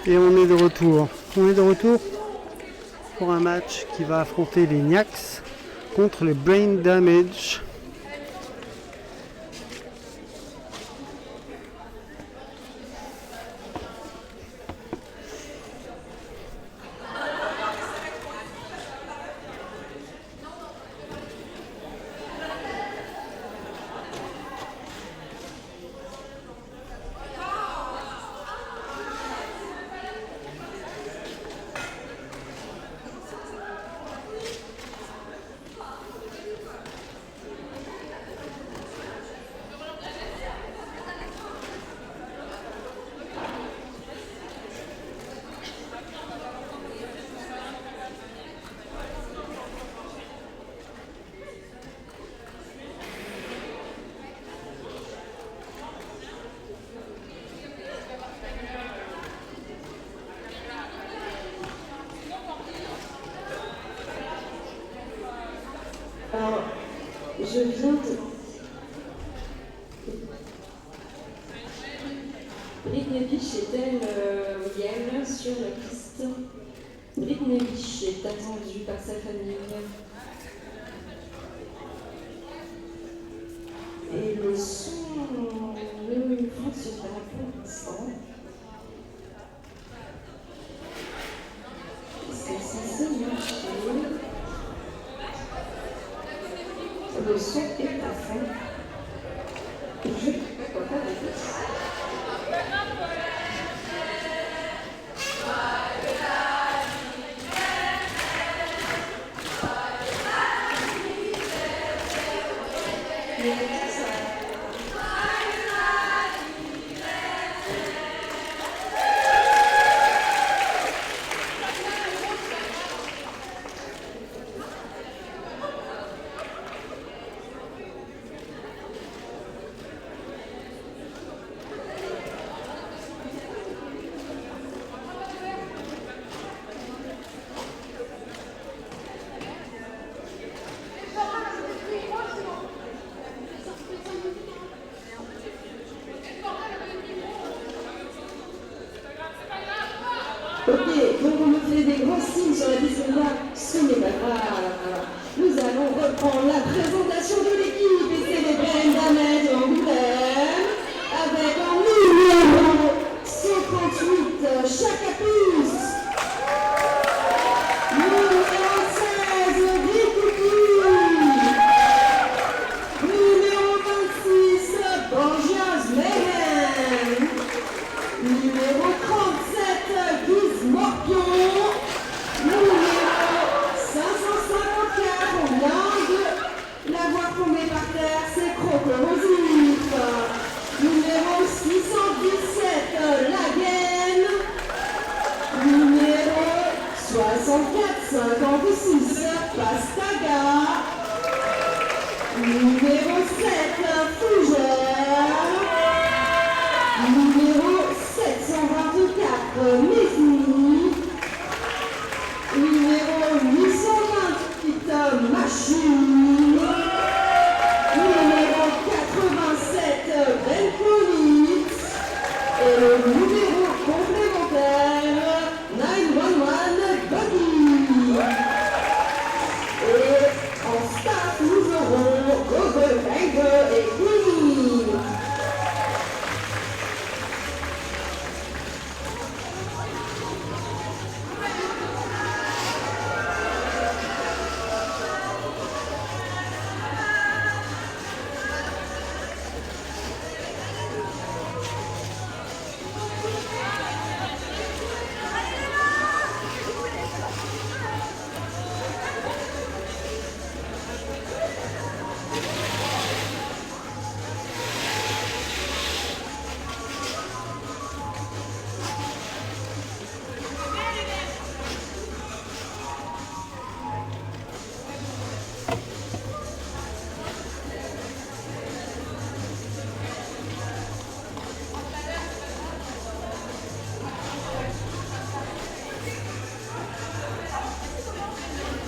Et on est de retour. On est de retour pour un match qui va affronter les Knacks contre les Brain Damage. Alors, je viens de... Britney Beach est-elle Yale sur la piste? Britney Beach est attendue par sa famille. Et le son ne fonctionne pas pour l'instant. C'est censé marcher. Le son est à fond. Je ne sais pas quoi faire de plus. Ok, donc on me fait des gros signes sur la piste là, ce n'est pas grave. Nous allons reprendre la présentation de l'équipe et c'est les Brain Damage Angoulême avec un numéro 138, Chaka Puce. Numéro 16, Rikoukou. Numéro 26, Borgias Mayhem. Numéro 37, Guise Morpion. Numéro 554, on vient de la voir tomber par terre, c'est Crocorosif. Numéro 617, Lagen. Numéro 6456, Pastaga. Numéro 7, Fougère. Numéro 724, Mesni. Numéro 828, Machine. Numéro 87, Benkovic. Et le numéro complémentaire, 911 Buggy. Et en staff, nous aurons Google Banger et Queenie.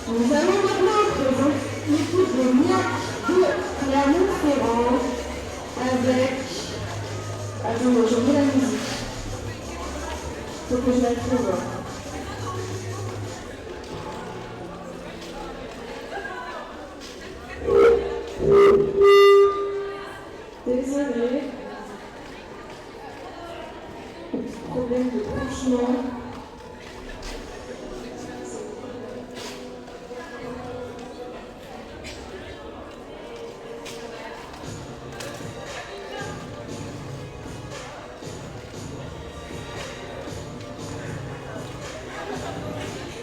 Nous allons maintenant présenter l'équipe de Niac de Clermont-Ferrand avec... Attends, je mets la musique. Faut que je la trouve. Désolée. Problème de branchement.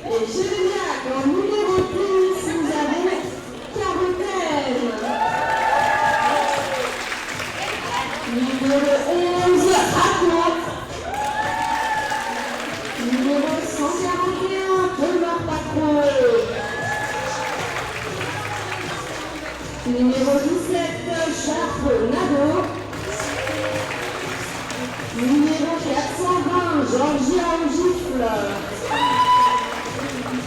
Et Géniac, en numéro 10, vous avez Carotène. Numéro 11, Raconte. Numéro 141, Demeure Patron. Numéro 17, Charles Nadeau. Numéro 420, Georgia en gifle.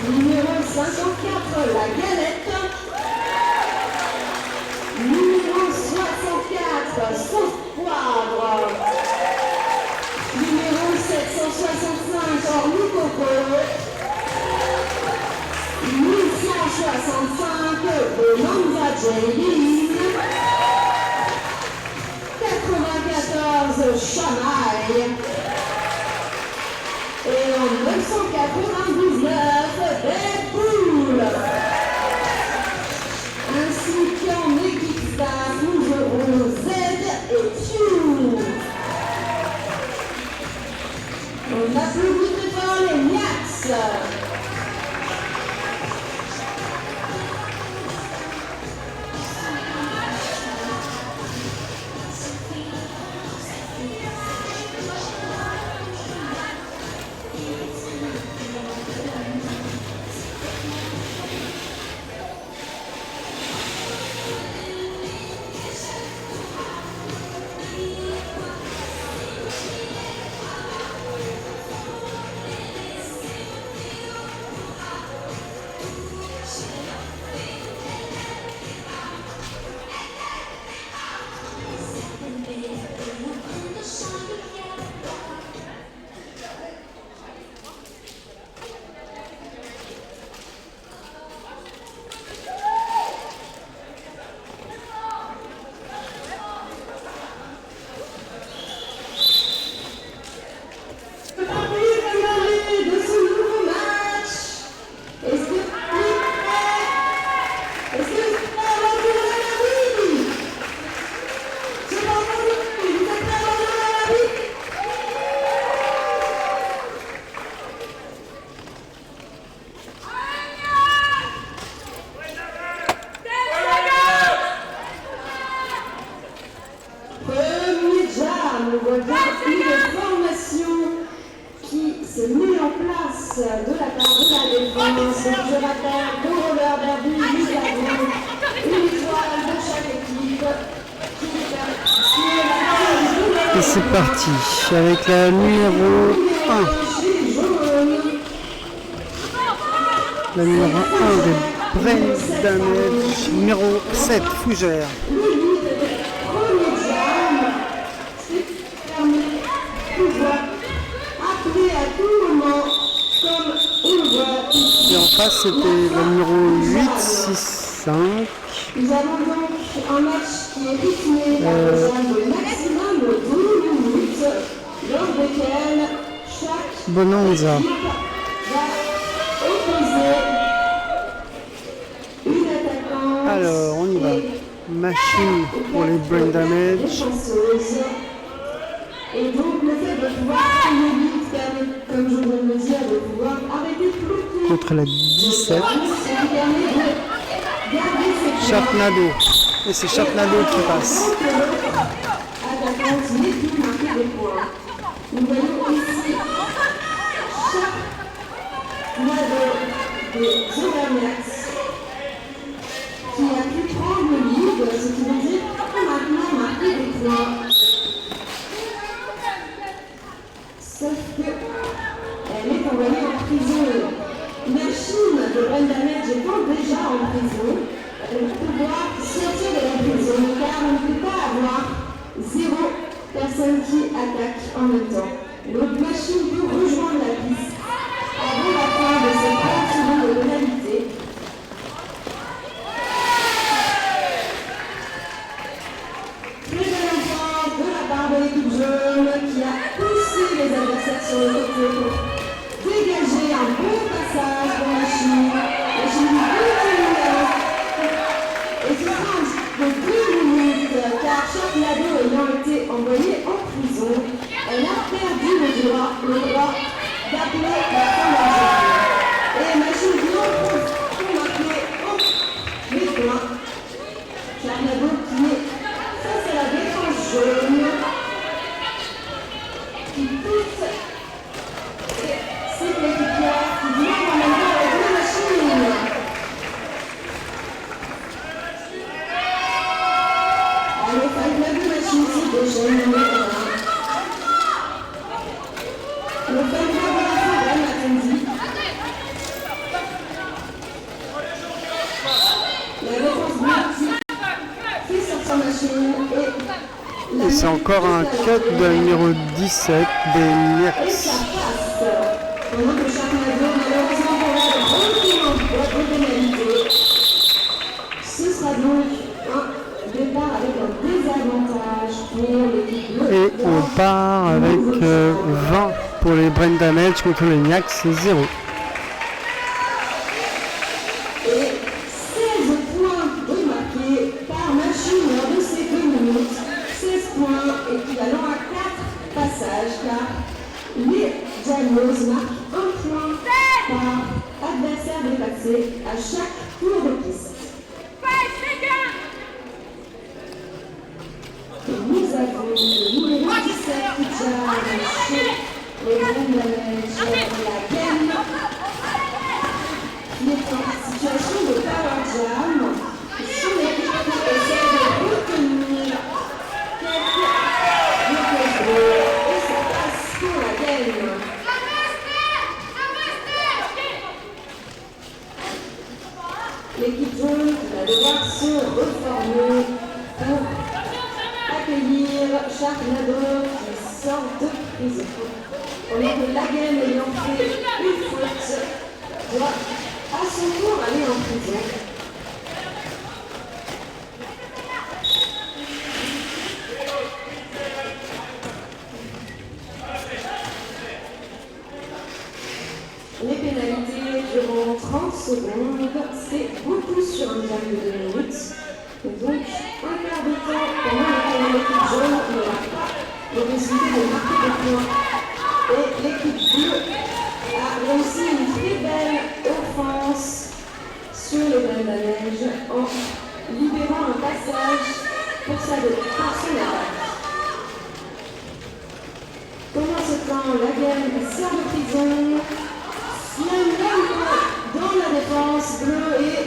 Numéro 54, La Galette. Numéro 64, Sauce Poivre. Numéro 765, Ornicoco. 1165, Bonanza Jaylin. 94, Chamaille. Et en 999, Deadpool. Ainsi qu'en équipe staff, nous aurons Z et Q. On applaudit très fort les Niax. Une formation qui se met en place de la part de la défense. Je rappelle que roller derby, nous avons une étoile de chaque équipe Et c'est parti avec la numéro 1. La numéro 1 de Brain Damage, numéro 7, Fougère. Et en face, c'était la numéro 8, 6, 5. Nous avons donc un match qui est rythmé à de maximum de 12 minutes, lors desquelles chaque Bonanza équipe va opposer une attaquante. Alors, on y va. Machine pour les Brain Damage. Et donc le fait de pouvoir aller vite permet, comme je viens de le dire, de pouvoir arrêter plus tôt. Contre la 17. Sharknado. Et c'est Sharknado qui passe. Attaquante n'est plus marquée des points. Nous voyons ici Sharknado de Zovernax qui a pu prendre le lead, ce qui veut dire maintenant marquer des points. Sauf qu'elle est envoyée en prison. Machine de Brain Damage étant déjà en prison, elle va pouvoir sortir de la prison car on ne peut pas avoir 0 personne qui attaque en même temps. Donc Machine peut rejoindre jaune qui a poussé les adversaires sur le côté pour dégager un bon passage pour Machine. Machine continue. Et ce sera de 2 minutes car chaque lado ayant été envoyée en prison, elle a perdu le droit d'appeler la fin de la journée. Et Machine vient pour marquer les points. Chaque lado qui est face à la défense jaune, qui pousse et c'est l'équipière qui vient en même temps avec la Machine. Allez, Five Lado Machine, c'est déjà une numéro 1. Le Five Lado de la forêt, Mackenzie. La défense bleue fait sortir Machine Et c'est encore un cut de la numéro 17 des et Nyaks. ça passe. Pendant que chaque navire, malheureusement, pour la grosse pénalité. Ce sera donc un départ avec un désavantage pour l'équipe bleue. Et on part avec 20 pour les brain damage contre les Nyaks, c'est 0. Et 16 points de marqués par Machine lors de ces 2 minutes. 16 points équivalent à 4 passages car les Janos marquent 1 point par adversaire dépassé à chaque tour de piste. Et nous avons le numéro 17 qui charge chez les brain damage la gaine qui est en situation de power jam. Son équipe essaie de retenir quelques et ça passe pour la gaine. L'équipe jaune va devoir se reformer pour accueillir Sharknado qui sort de prison. Pendant que la gaine ayant fait une faute doit à son tour aller en prison. Les pénalités durant 30 secondes, c'est beaucoup sur un jam de 2 minutes. Et donc, un quart de temps pendant lequel l'équipe jaune n'aura pas le possibilité de marquer des points. Et l'équipe bleue a réussi une très belle offense sur les brain damage en libérant un passage pour son attaque. Pendant ce temps, la gaine sort de prison, Slam dans la défense bleue et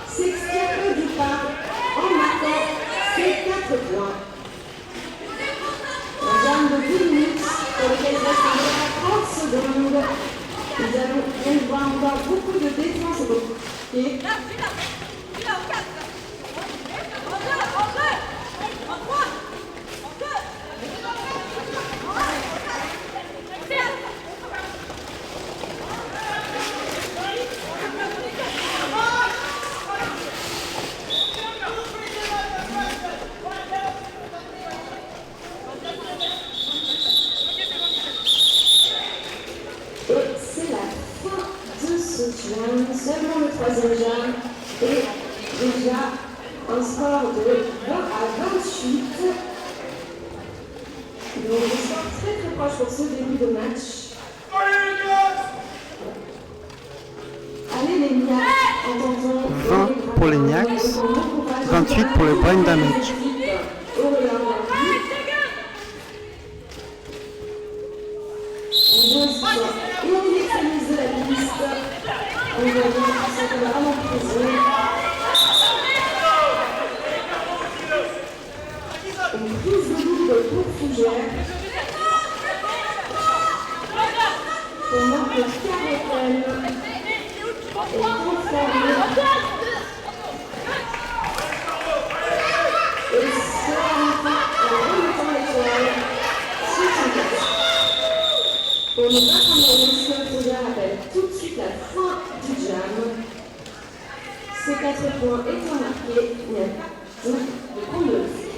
s'extirpe du pas en marquant ses 4 points. Un jam de 10 minutes pour lequel il reste environ 30 secondes. Nous allons voir encore beaucoup de défense et beaucoup. Seulement le 3e jam et déjà un score de 20 à 28. Donc un score très très proche pour ce début de match. Allez les Nyaks, entendons 20 pour les Nyaks, 28 pour les brain damage. Et on extrémise de la piste. On va dire qu'ils sont vraiment présents. Une prise de ligne pour Fougère. Pendant que Carotel est conformé. Et sera enfin en remettant l'étoile sur son casque. Pour ne pas prendre le risque, Fougère appelle tout de suite la fin du jam. Ces 4 points étant marqués, il n'y a pas de prendre le risque.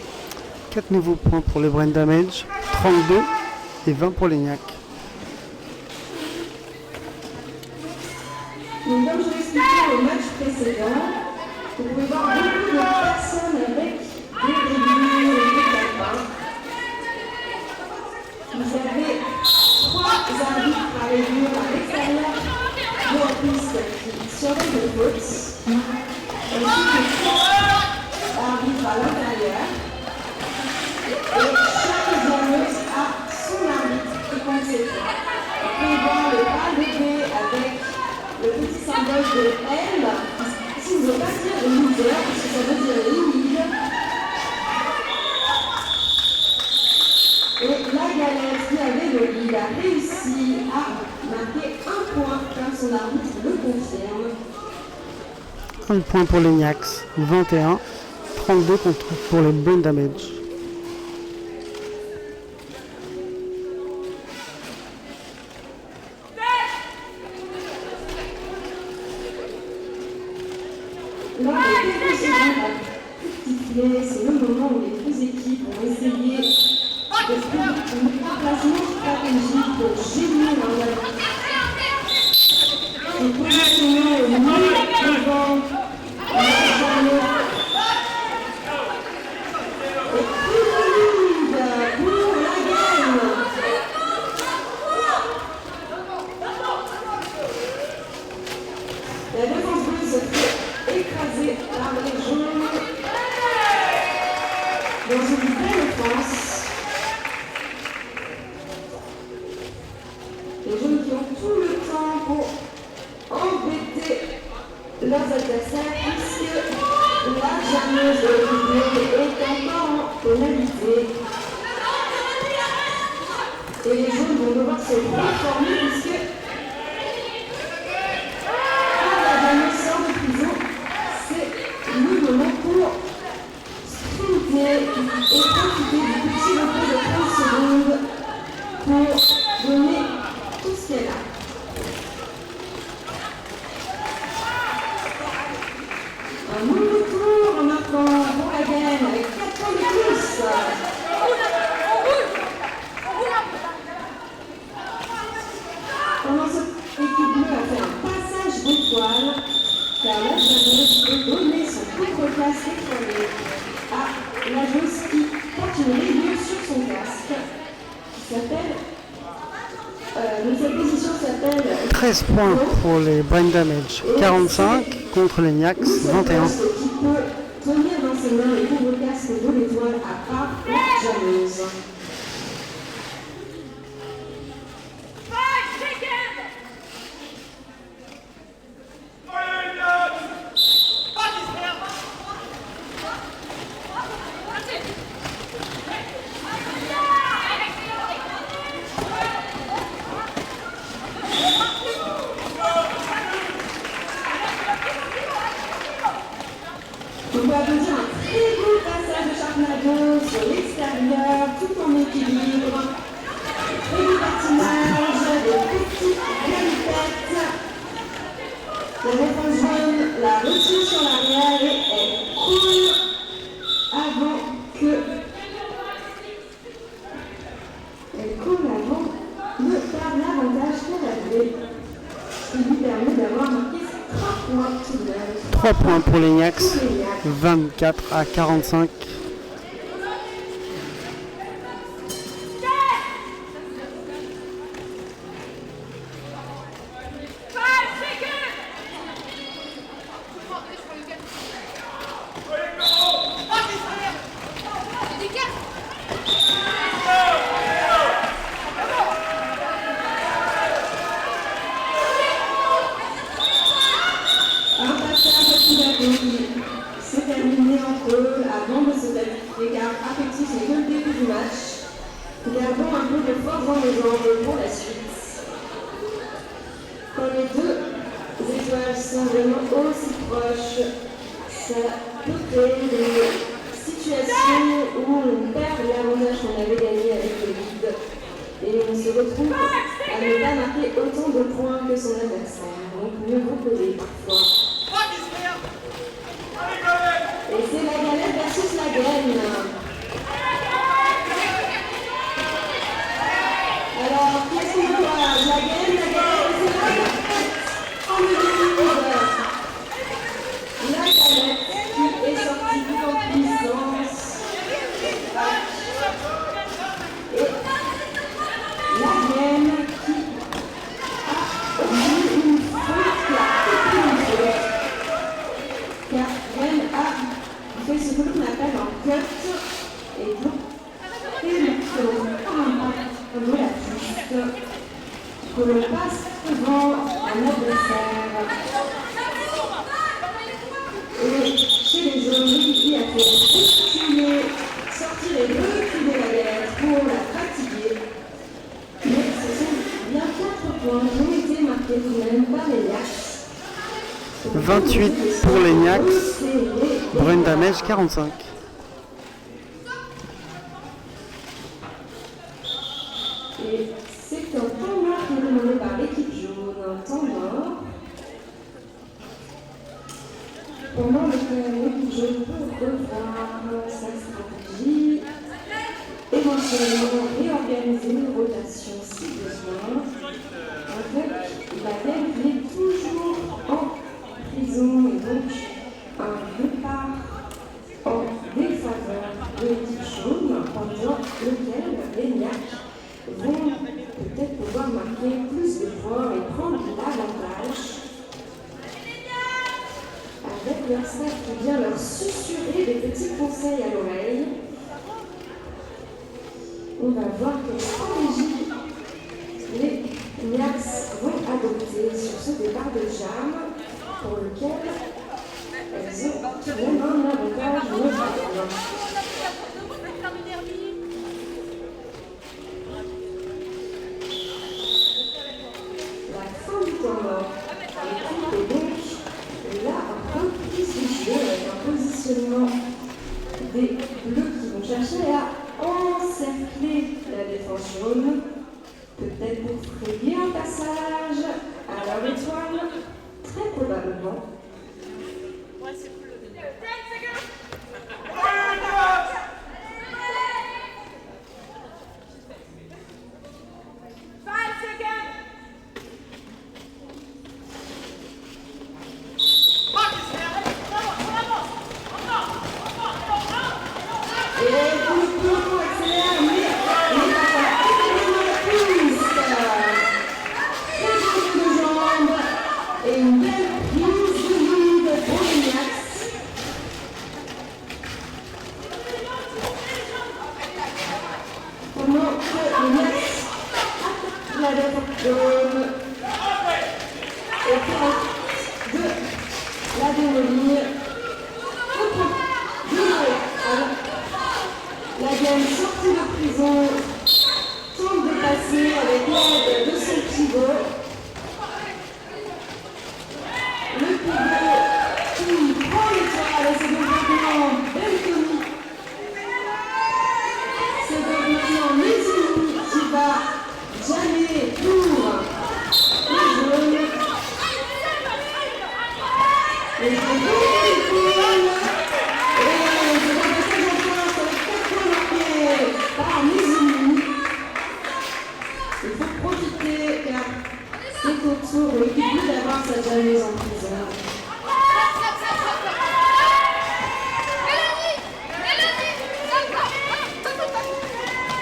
4 nouveaux points pour les brain damage, 32 et 20 pour les Niacs. Donc, comme je vous l'expliquais au match précédent, vous pouvez voir beaucoup de personnes avec des débuts et des tapins. Vous avez 3 arbitres à réduire à l'extérieur de la piste qui surveillent les fautes, ainsi que 4 arbitres à l'intérieur. Et chaque jammeuse a son arbitre qui compte ses points. Vous pouvez voir le bras levé avec le petit symbole de L, si vous ne voulez pas dire leader, parce que ça veut dire lead. Et la galette qui avait le lead a réussi à marquer 1 point, comme son arbitre le confirme. 1 point pour les Niacs, 21, 32 pour les Brain Damage. Lors des quelques secondes à siffler, c'est le moment où les deux équipes vont essayer de trouver un placement stratégique pour gêner leur galette. Et positionnement au mieux devant la jambe. Et plus de lead pour la gaine. La défense bleue se fait écraser par les jaunes dans une belle offense. Les jaunes qui ont tout le temps pour embêter leurs adversaires puisque la jammeuse de l'équipe bleue est encore en pénalité. Et les jaunes vont devoir se reformer puisque sort de prison, c'est le moment pour sprinter et profiter du petit repos de 30 secondes pour donner tout ce qu'elle a. Un nouveau tour maintenant pour la gaine avec 4 points de plus. Pendant ce équipe bleue a fait un passage d'étoile. Car la jammeuse peut donner son contre-casque étoilé à la joueuse qui porte une rayure sur son casque qui s'appelle. Cette position s'appelle 13 points pour les Brain Damage, 45 contre les Niacs, 21. Qui peut tenir dans ses mains les couvre-casques de l'étoile à part la jammeuse. On peut applaudir un très beau passage de Sharknado sur l'extérieur, tout en équilibre. Très beau patinage, des petites galipettes. La défense jaune la retire sur l'arrière et elle coule avant de perdre l'avantage qu'elle avait. Ce qui lui permet d'avoir marqué 3 points tout de même. 3 points pour les Niacs, 24 à 45. C'est terminé entre eux avant de se qualifier car affectif n'est que le début du match. Gardons un peu de force dans les jambes pour la suite. Quand les deux étoiles sont vraiment aussi proches, ça peut créer des situations où on perd l'avantage qu'on avait gagné avec le lead et on se retrouve à ne pas marquer autant de points que son adversaire. Donc mieux vaut coller parfois. Et c'est la galette versus la gaine. Et la reine qui a obtenu une faute qui a coupé une faute. Car Reine a fait ce que l'on appelle un cut et donc et le comme la piste que l'on passe devant un adversaire. Et chez les hommes, l'équipe a fait reculer, sortir et reculer la galette pour la fatiguer. Mais ce sont bien 4 points qui ont été marqués tout de même par les Niax. 28 pour les Niax, Brain Damage 45. Et c'est un temps mort qui est demandé par l'équipe jaune, un temps mort. Pendant lequel l'équipe jaune peut revoir sa stratégie, éventuellement réorganiser une rotation si besoin, avec la reine qui est toujours en prison et donc un départ en défaveur de l'équipe jaune, pendant lequel les Niax vont peut-être pouvoir marquer plus de points et prendre l'avantage avec leur staff qui vient leur susurrer des petits conseils à l'oreille. On va voir quelle stratégie les Niax vont adopter sur ce départ de jam pour lequel elles ont tout de même un avantage notable. L'équipe est donc là en reprise du jeu avec un positionnement des bleus qui vont chercher à encercler la défense jaune, peut-être pour frayer un passage à leur étoile, très probablement.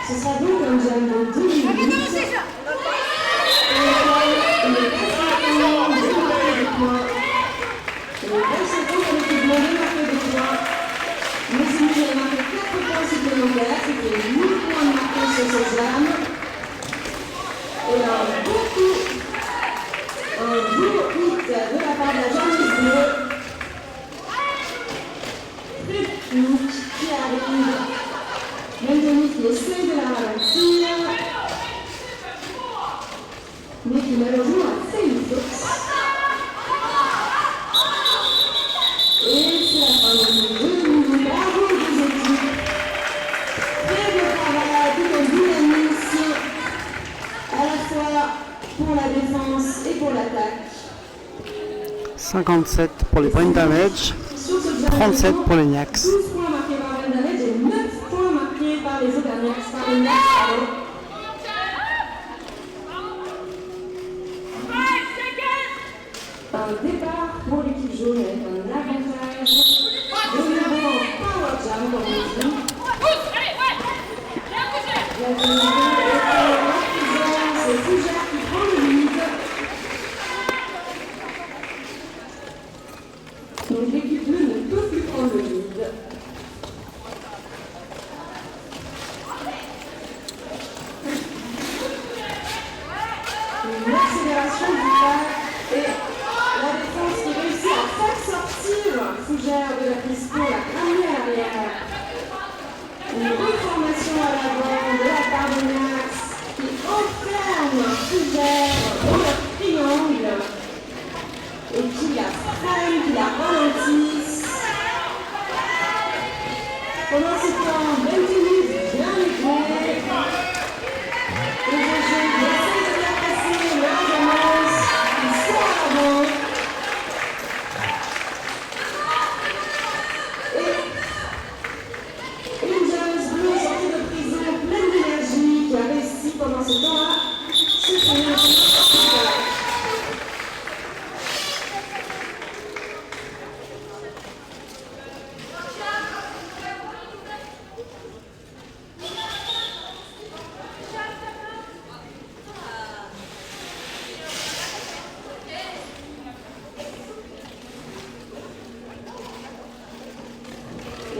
Ce sera donc un jam de 2 minutes. Et il est pas de marquer des points. Il est pas secondes pour l'équipe bleue de marquer des points. Mais si vous avez marqué 4 points supplémentaires, c'était 8 points de marqués sur ce jam. Et un beau hit de la part de la jammise bleue. Flip qui arrive. Benjamin qui essaie de la ralentir, mais qui malheureusement a fait une faute. Et c'est la fin de ce jeu. Bravo aux deux équipes. Très beau travail, tout un dynamisme à la fois pour la défense et pour l'attaque. 57 pour les Brain Damage, 37 pour les Niax. 12 points marqués par Brain Damage et 9 points marqués par les autres Niax. Par les Niax, un départ pour l'équipe jaune avec un avantage de nouveau en power jam comme on dit. C'est Fougère qui prend le lead. Donc l'équipe bleue ne peut plus prendre le lead. Une accélération du pas et la défense qui réussit à faire sortir Fougère de la piste pour la ramener à l'arrière. Une reformation à l'avant de la part de Max qui enferme Fougère dans le triangle et qui la freine, qui la ralentisse. Pendant ce temps, Benjamin bien éclairé. Et le jeu essaie de la passer, l'ordonnance qui sort à l'avant. Et une jeune bleue sortie de prison pleine d'énergie qui a réussi pendant ce temps-là se faire.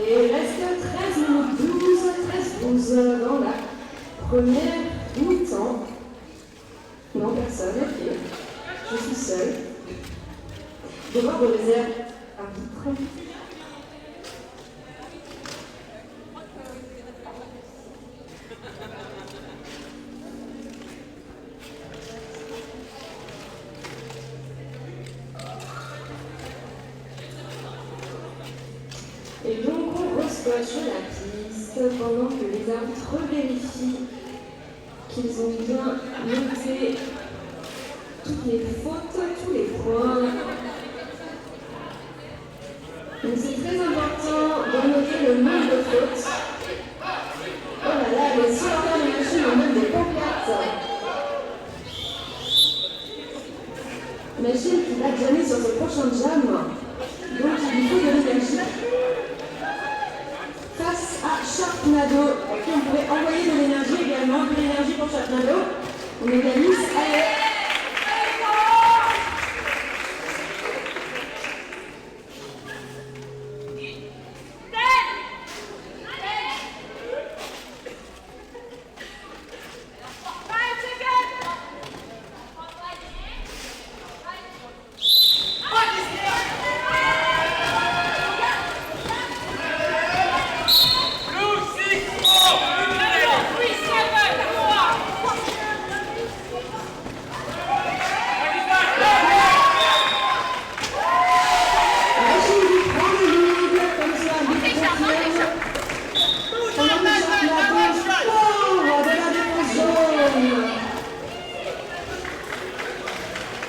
Et il reste 13 minutes 12 dans la première mi-temps. Non, personne, ok. Je suis seule. Devoir de réserve arbitre. Et donc on rescotche la piste pendant que les arbitres vérifient qu'ils ont bien noté toutes les fautes, tous les points. Donc c'est très important de noter le nombre de fautes. Oh là là, les supporters de machine ont même des pancartes. Machine qui va jammer sur ses prochains jams. Donc il lui faut de l'énergie. Face à Sharknado, à qui on pourrait envoyer de l'énergie également, de l'énergie pour Sharknado. On égalise, allez.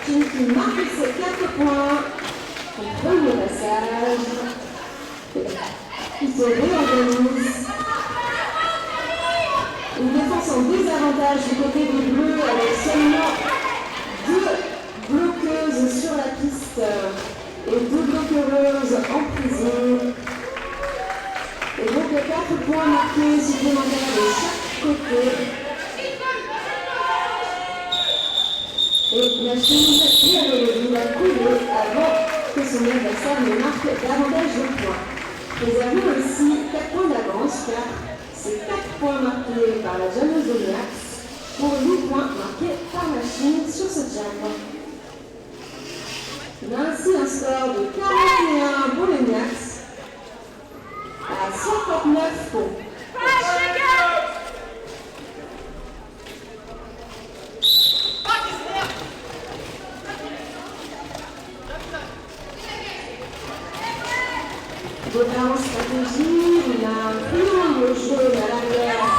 Qui marque ses 4 points, on prend le passage, il se réorganise. Une défense en désavantage du côté des Bleus avec seulement 2 bloqueuses sur la piste et 2 bloqueuses en prison. Et donc 4 points marqués supplémentaires de chaque côté. Et Machine qui avait le but à couler avant que son adversaire ne marque davantage de points. Réservons aussi 4 points d'avance car c'est 4 points marqués par la jammeuse de Max pour 8 points marqués par Machine sur ce jam. Il y a ainsi un score de 41 pour les Max à 59 pour Baudin en stratégie, il a un triangle jaune à l'arrière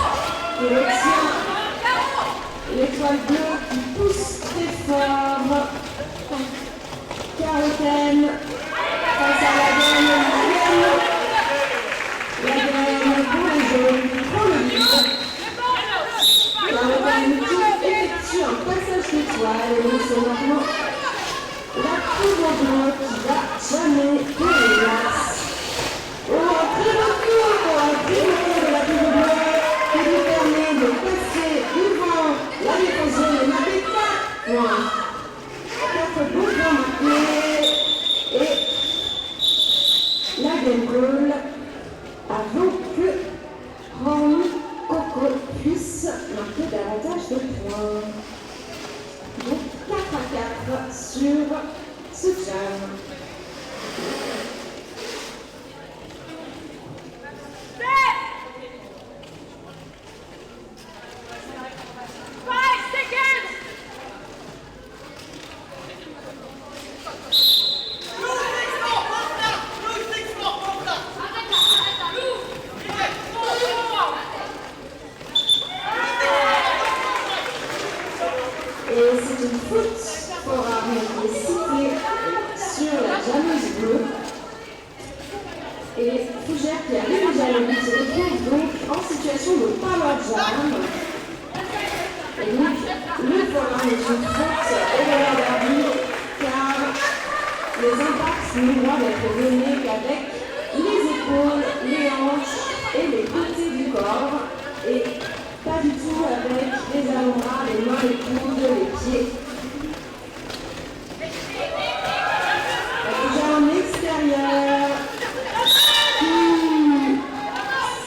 qui retient l'étoile bleue qui pousse très fort. Carotène face à la gaine pour les de Power Jam. Et donc, le programme est une faute au roller derby, car les impacts ne doivent être donnés qu'avec les épaules, les hanches et les côtés du corps, et pas du tout avec les avant-bras, les mains, les coudes, les pieds. Déjà en extérieur qui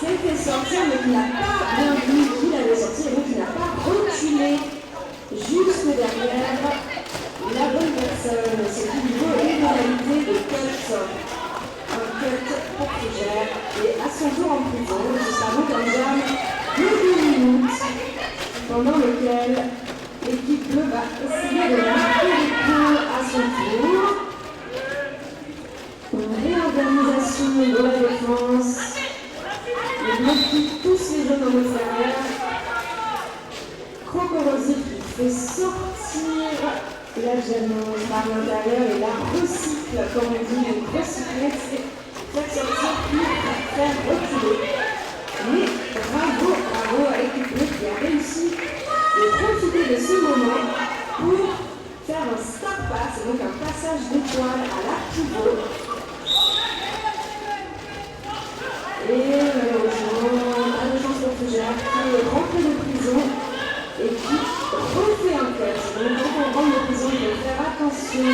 s'est fait sortir mais qui n'a pas bien vu qu'il allait sortir et donc qui n'a pas reculé juste derrière la bonne personne. C'est une modalité de cut. Un cut pour Fougère et à son tour en prison. Ce sera donc un jam de 2 minutes pendant lequel l'équipe bleue va essayer de marquer les points à son tour. Une réorganisation de la défense. Les bleus quittent tous les jeunes en extérieur. Crocorosi qui fait sortir la Janoise par l'intérieur et la recycle, comme on dit, donc recycler, c'est faire sortir puis faire reculer. Mais bravo à l'équipe bleue qui a réussi de profiter de ce moment pour faire un stop pass, donc un passage d'étoile à la pivot. Et malheureusement, pas de chance pour Fougère qui est rentré de prison et qui refait un cut. Donc quand on rentre de prison, il faut faire attention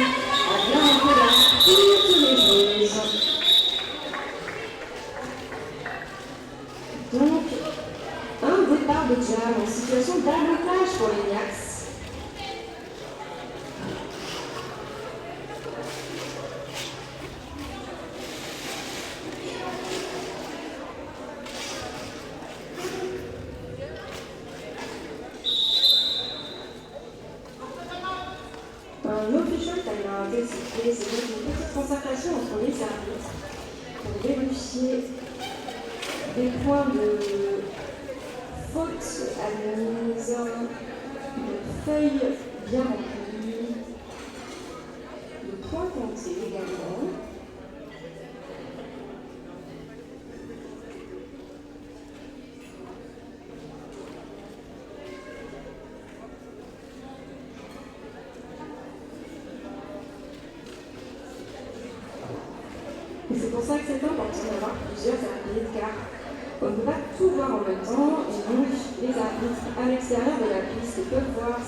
à bien rentrer dans toutes les choses. Donc, un départ de jam en situation d'avantage pour les Niax. Un official time-out est sifflé, c'est donc une petite concertation entre les arbitres pour vérifier des points de faute admise, de feuilles bien remplies, de points comptés également. Et c'est pour ça que c'est important d'avoir plusieurs arbitres, car on ne peut pas tout voir en même temps, et donc les arbitres à l'extérieur de la piste peuvent voir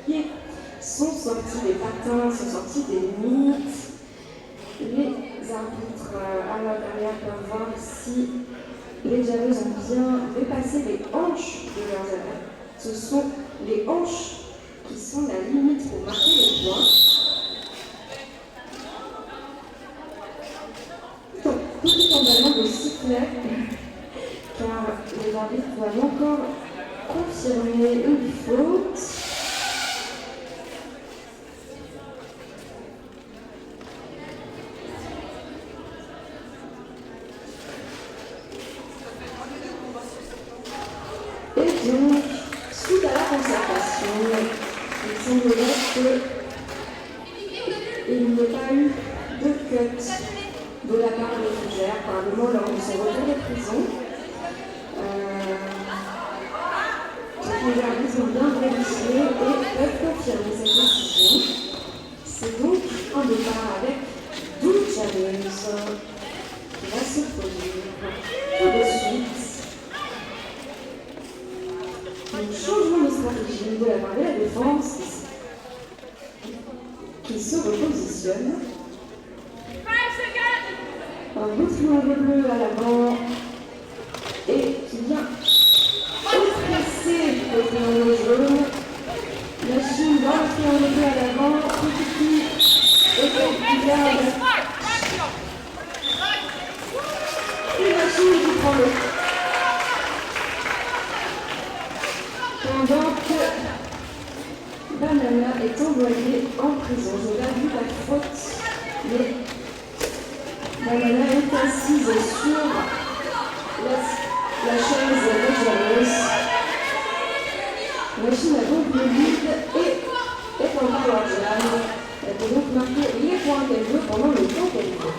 qui sont sortis des patins, sont sortis des limites. Les arbitres à l'intérieur peuvent voir si les javeuses ont bien dépassé les hanches de leurs adversaires. Ce sont les hanches qui sont la limite pour marquer les points. Petit emballement de sifflet, car les arbitres doivent encore confirmer une faute. Et donc, suite à la concertation, il semblerait qu'il n'y ait pas eu de cut de la part de Fougère, probablement lors de son retour de prison. Les arbitres ont bien vérifié et peuvent confirmer cette décision. C'est donc un départ avec 12 challenges qui va se produire tout de suite. Un changement de stratégie de la part de la défense qui se repositionne. Un beau triangle bleu à l'avant et qui vient oppresser le triangle jaune. La Chine dans le triangle bleu à l'avant, petit et qui garde. Et la Chine qui prend le. Pendant que Banana est envoyé en prison. Je n'ai pas vu la faute, mais Banana est assise sur la chaise de Janos. La Chine a donc le lead et est en power jam. Elle peut donc marquer les points qu'elle veut pendant le temps qu'elle veut.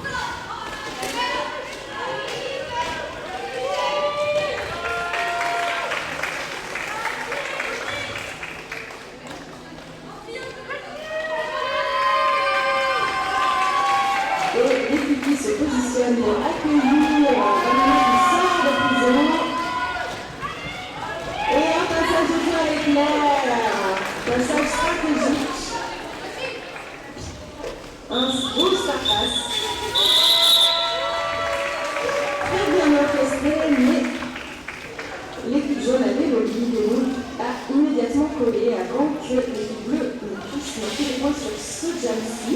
l'équipe jaune avait le lead et donc a immédiatement collé avant que l'équipe bleue ne puisse marquer des points sur ce jam-ci.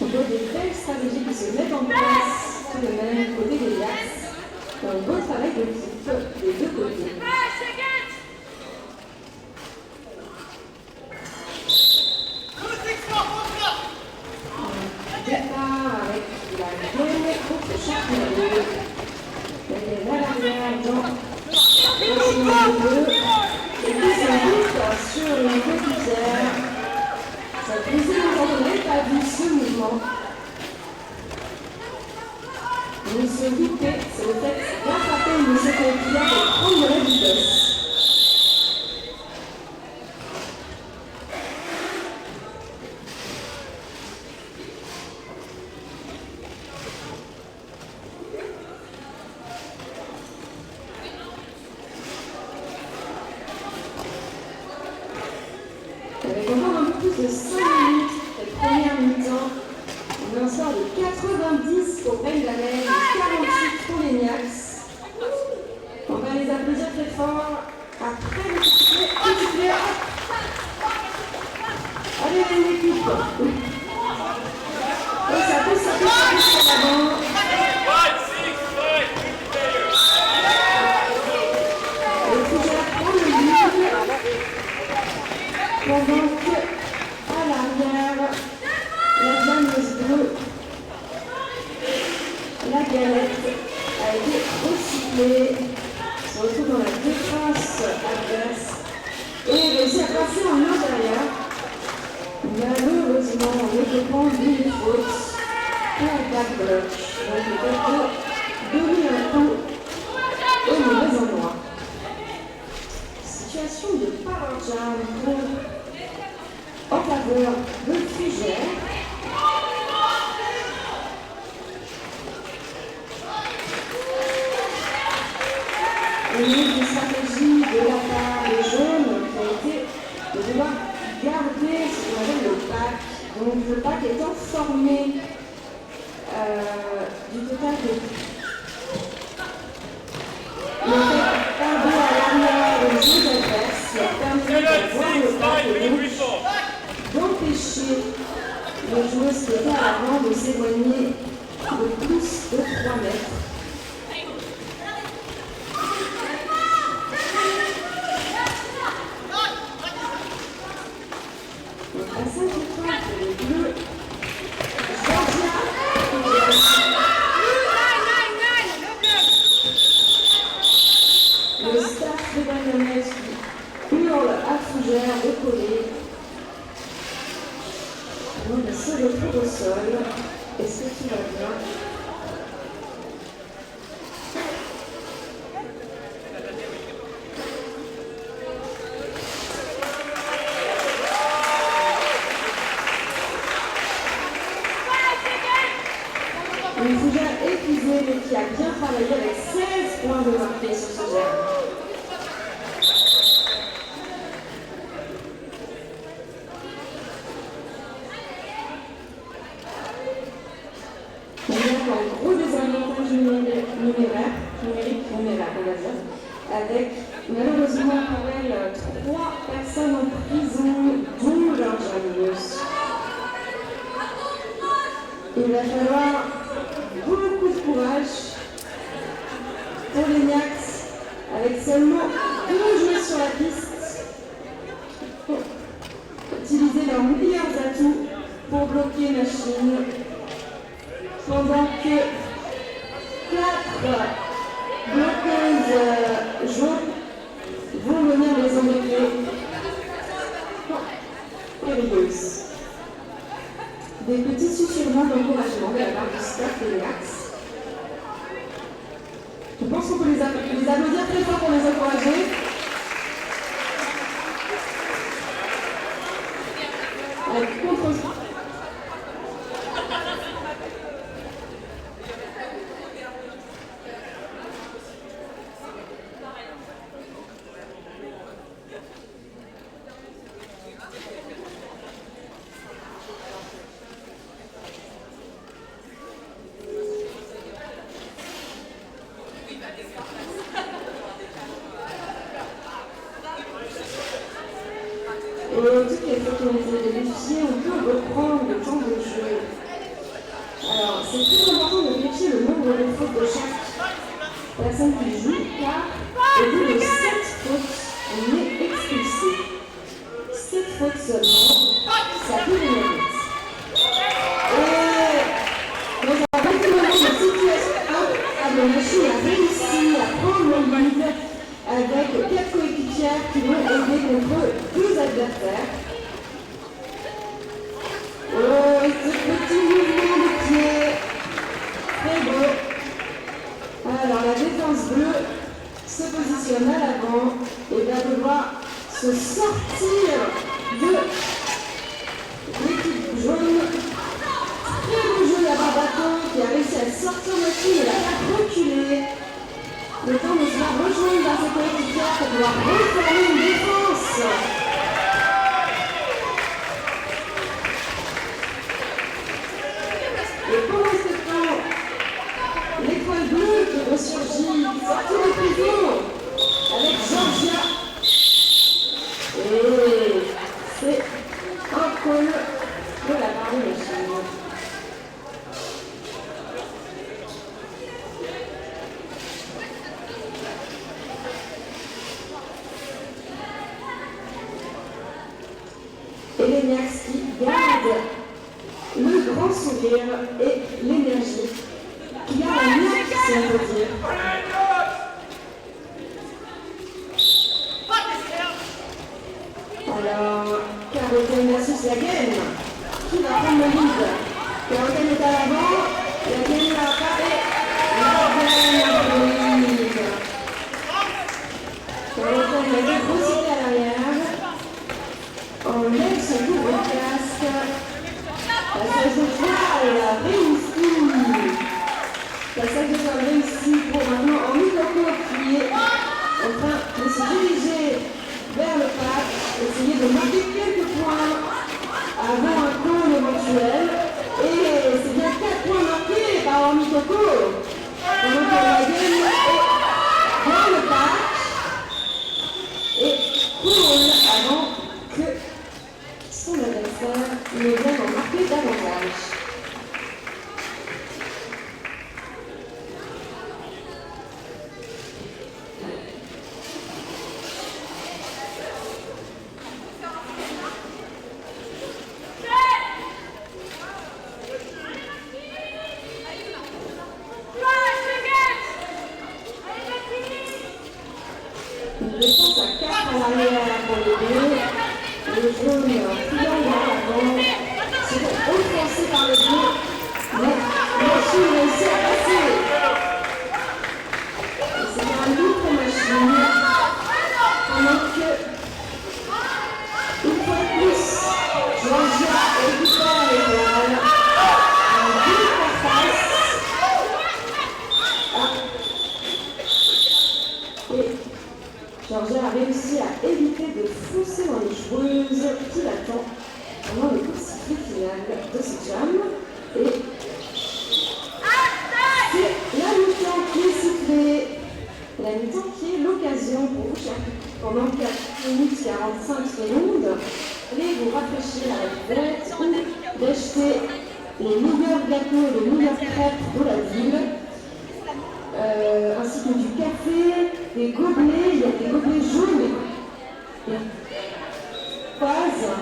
On voit des belles stratégies qui se mettent en place tout de même côté des Yax. Un bon travail d'équipe des deux côtés. Départ avec la gaine contre chaque numéro. Elle est à l'arrière dans le numéro 2. Et puis ça route sur une petite aire. Ça faisait longtemps qu'on n'avait pas vu ce mouvement. Mais ce goûter, c'est le fait d'attraper une seconde et de prendre de la vitesse. Avec encore un peu plus de 5 minutes, cette première mi-temps, on en sort de 90 pour Brain Damage et 48 pour les Niax. On va les applaudir très fort après le sifflet. Allez, les équipes. Et ça pousse à l'avant. Et Fougère prend le lead. Pendant que, à l'arrière, la fameuse bleue, la galette a été recyclée, se retrouve dans la défense adverse et réussit à passer en intérieur. Malheureusement, on dépend d'une faute pour back block. Donc le gâteau donne un coup au mauvais endroit. Situation de power jam en faveur de Fougère. Et une stratégie de la part des jaunes qui a été de devoir garder ce qu'on appelle le pack. Donc le pack étant formé du total de le fait pardon à l'arrière des jeux adverses qui a permis d'avoir le pack et donc d'empêcher les joueuses qui étaient à l'avant de s'éloigner de plus de 3 mètres. Donc à 5 étoiles pour les bleus, Georgia le staff de Bananes qui hurle à Fougère de coller. Donc il se retrouve au sol. Est-ce que tout va bien? Une Fougère épuisée mais qui a bien travaillé avec 16 points de marqué sur ce jeu. On a un gros désavantage numérique, on va dire, avec malheureusement pour elle 3 personnes en prison, dont leur jammeuse. Il va falloir beaucoup de courage pour les Niax, avec seulement 2 joueurs sur la piste, pour utiliser leurs meilleurs atouts pour bloquer Machine, pendant que 4 bloqueuses jaunes vont venir les embêter. Périlleuse. Des petits susurrements d'encouragement de la part du staff des Niax. Je pense qu'on peut les applaudir très fort pour les encourager. Avec contre toutes les fois qu'on est vérifié, on peut reprendre le temps de jeu. Alors, c'est très important de vérifier le nombre de fautes de chaque personne qui joue, car au bout de 7 fautes, on est expulsé. 7 fautes seulement, ça peut les mériter. Et dans un petit moment de situation, la machine a réussi à prendre le lead avec 4 coéquipières qui vont aider contre 2 adversaires. Oh, ce petit mouvement de pied, très beau. Alors la défense bleue se positionne à l'avant et va devoir se sortir de l'équipe jaune. Très beau jeu la Barbaton qui a réussi à sortir le film et la faire reculer. Le temps de se faire rejoindre dans ses coéquipières pour pouvoir reformer une défense. Et pendant ce temps, l'étoile bleue qui ressurgit, sortie de prison avec Georgia. Et c'est un call de la part de la Chine. Et les Niax qui gardent le grand sourire et l'énergie qui a un Niax, si on peut dire. Alors, Caroten versus la Gaine, qui va prendre le lead. Caroten est à l'avant, la Gaine va apparaître, la Gaine a pris le lead. Caroten va être aussi à l'arrière. On lève son tour de casque. Passage de toile réussi. Passage de toile réussi pour maintenant Mitoko qui est en train de se diriger vers le pack, essayer de marquer quelques points avant un call éventuel. Et c'est bien 4 points marqués par Mitoko. Pendant que la game est dans le pack. Et call avant que son adversaire ne vienne en marquer davantage. Une défense à 4 à l'arrière pour les bleus. Le jaune triangle à l'avant. C'est offensé par le bleu. Mais la Chine réussit à passer. Et c'est un autre machine. Pendant que, une fois de plus, Georgia récupère l'étoile. Un but par face. Et Georgia a réussi à éviter de foncer dans les joueuses qui l'attendent pendant le coup de sifflet final de ce jam. Et c'est la mi-temps qui est sifflée. La mi-temps qui est l'occasion pour vous, chers, pendant 4 minutes 45 secondes, allez vous rafraîchir à la tête ou d'acheter les meilleurs gâteaux et les meilleures crêpes de la ville. Ainsi que du café, des gobelets, il y a des gobelets jaunes, des vases,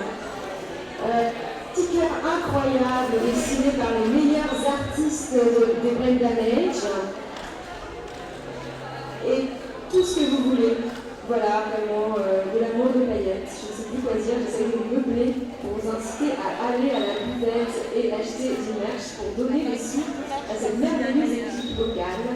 stickers incroyables dessinés par les meilleurs artistes des Brain Damage, et tout ce que vous voulez. Voilà, vraiment de l'amour de paillettes. Je ne sais plus quoi dire, j'essaie de vous meubler pour vous inciter à aller à la buvette et acheter du merch pour donner des sous à cette merveilleuse équipe locale.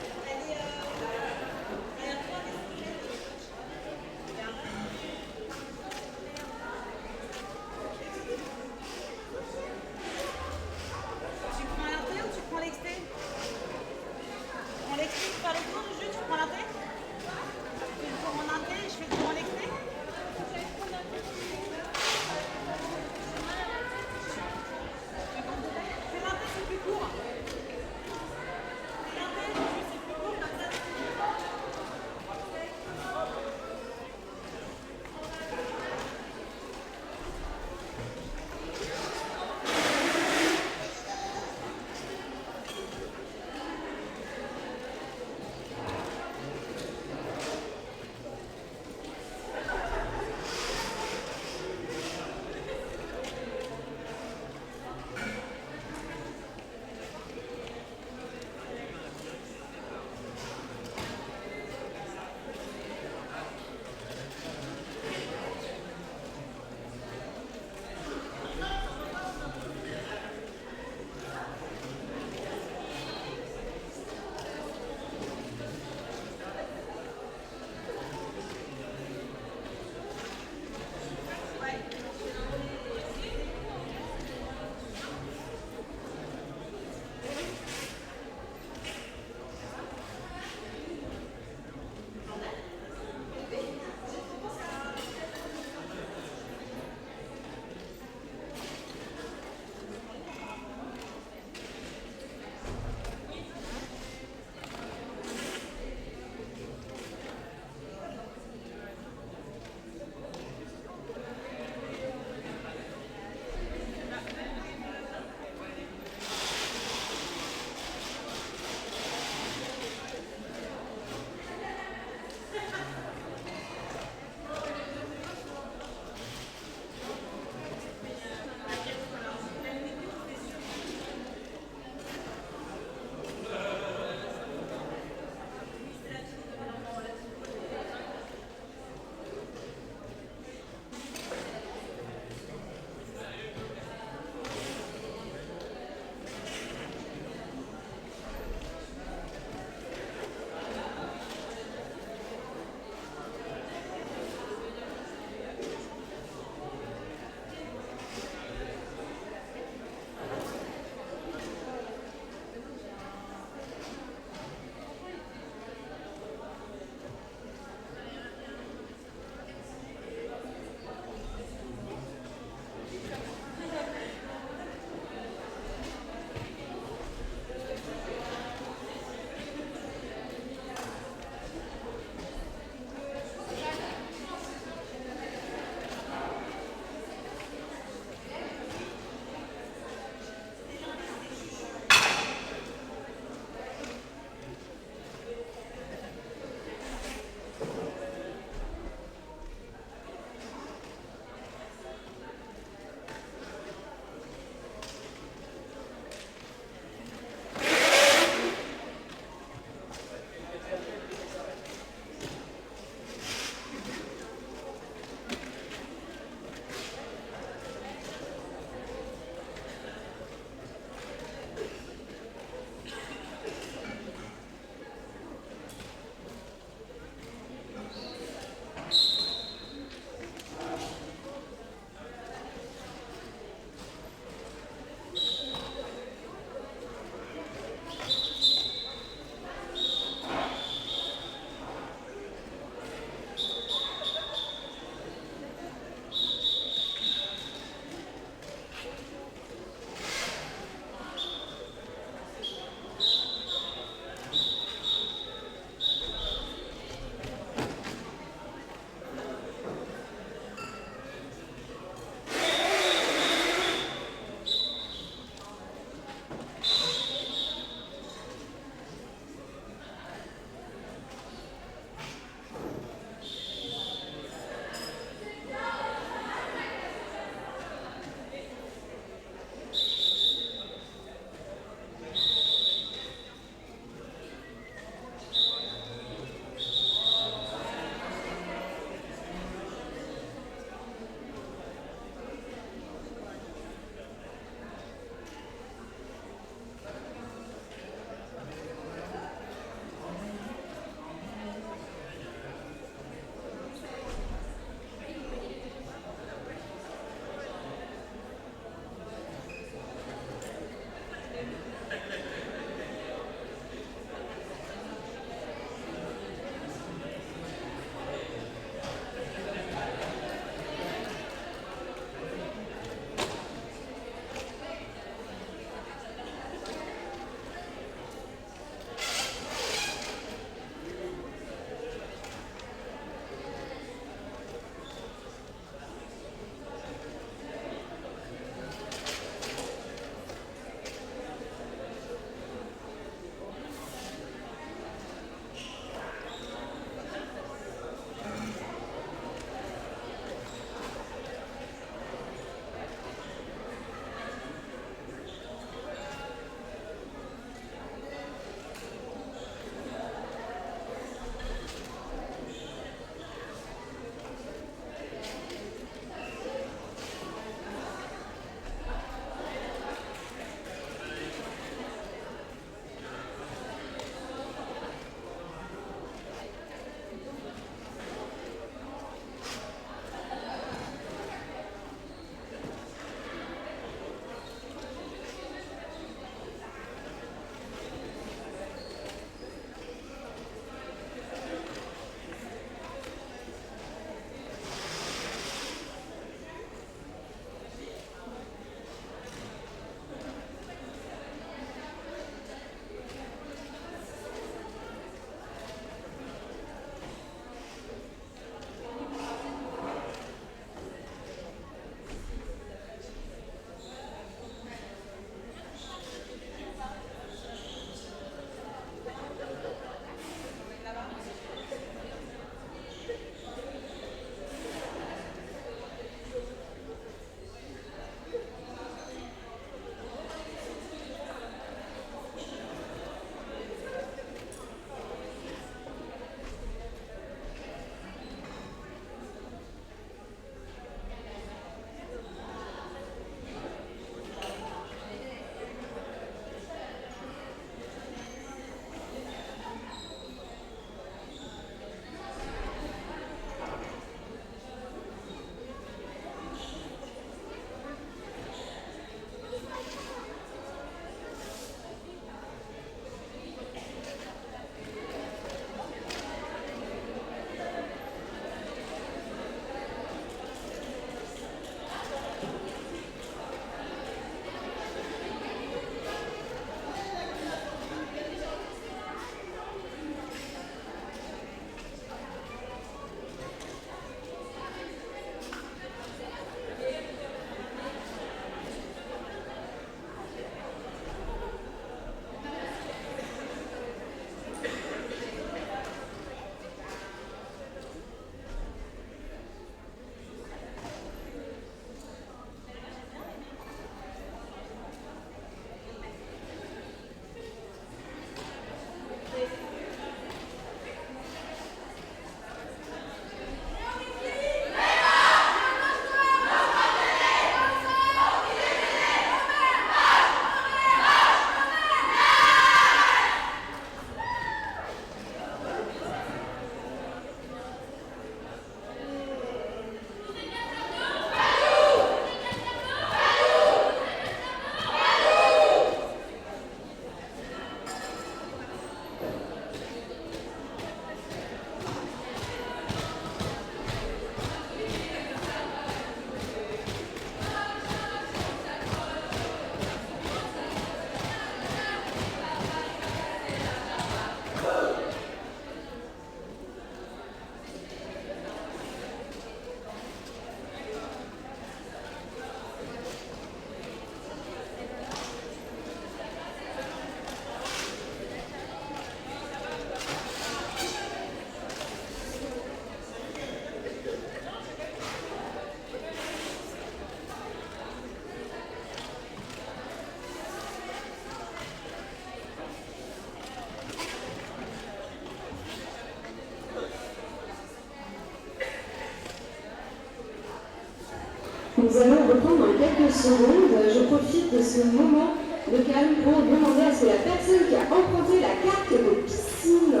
Nous allons reprendre dans quelques secondes. Je profite de ce moment de calme pour demander à ce que la personne qui a emprunté la carte de piscine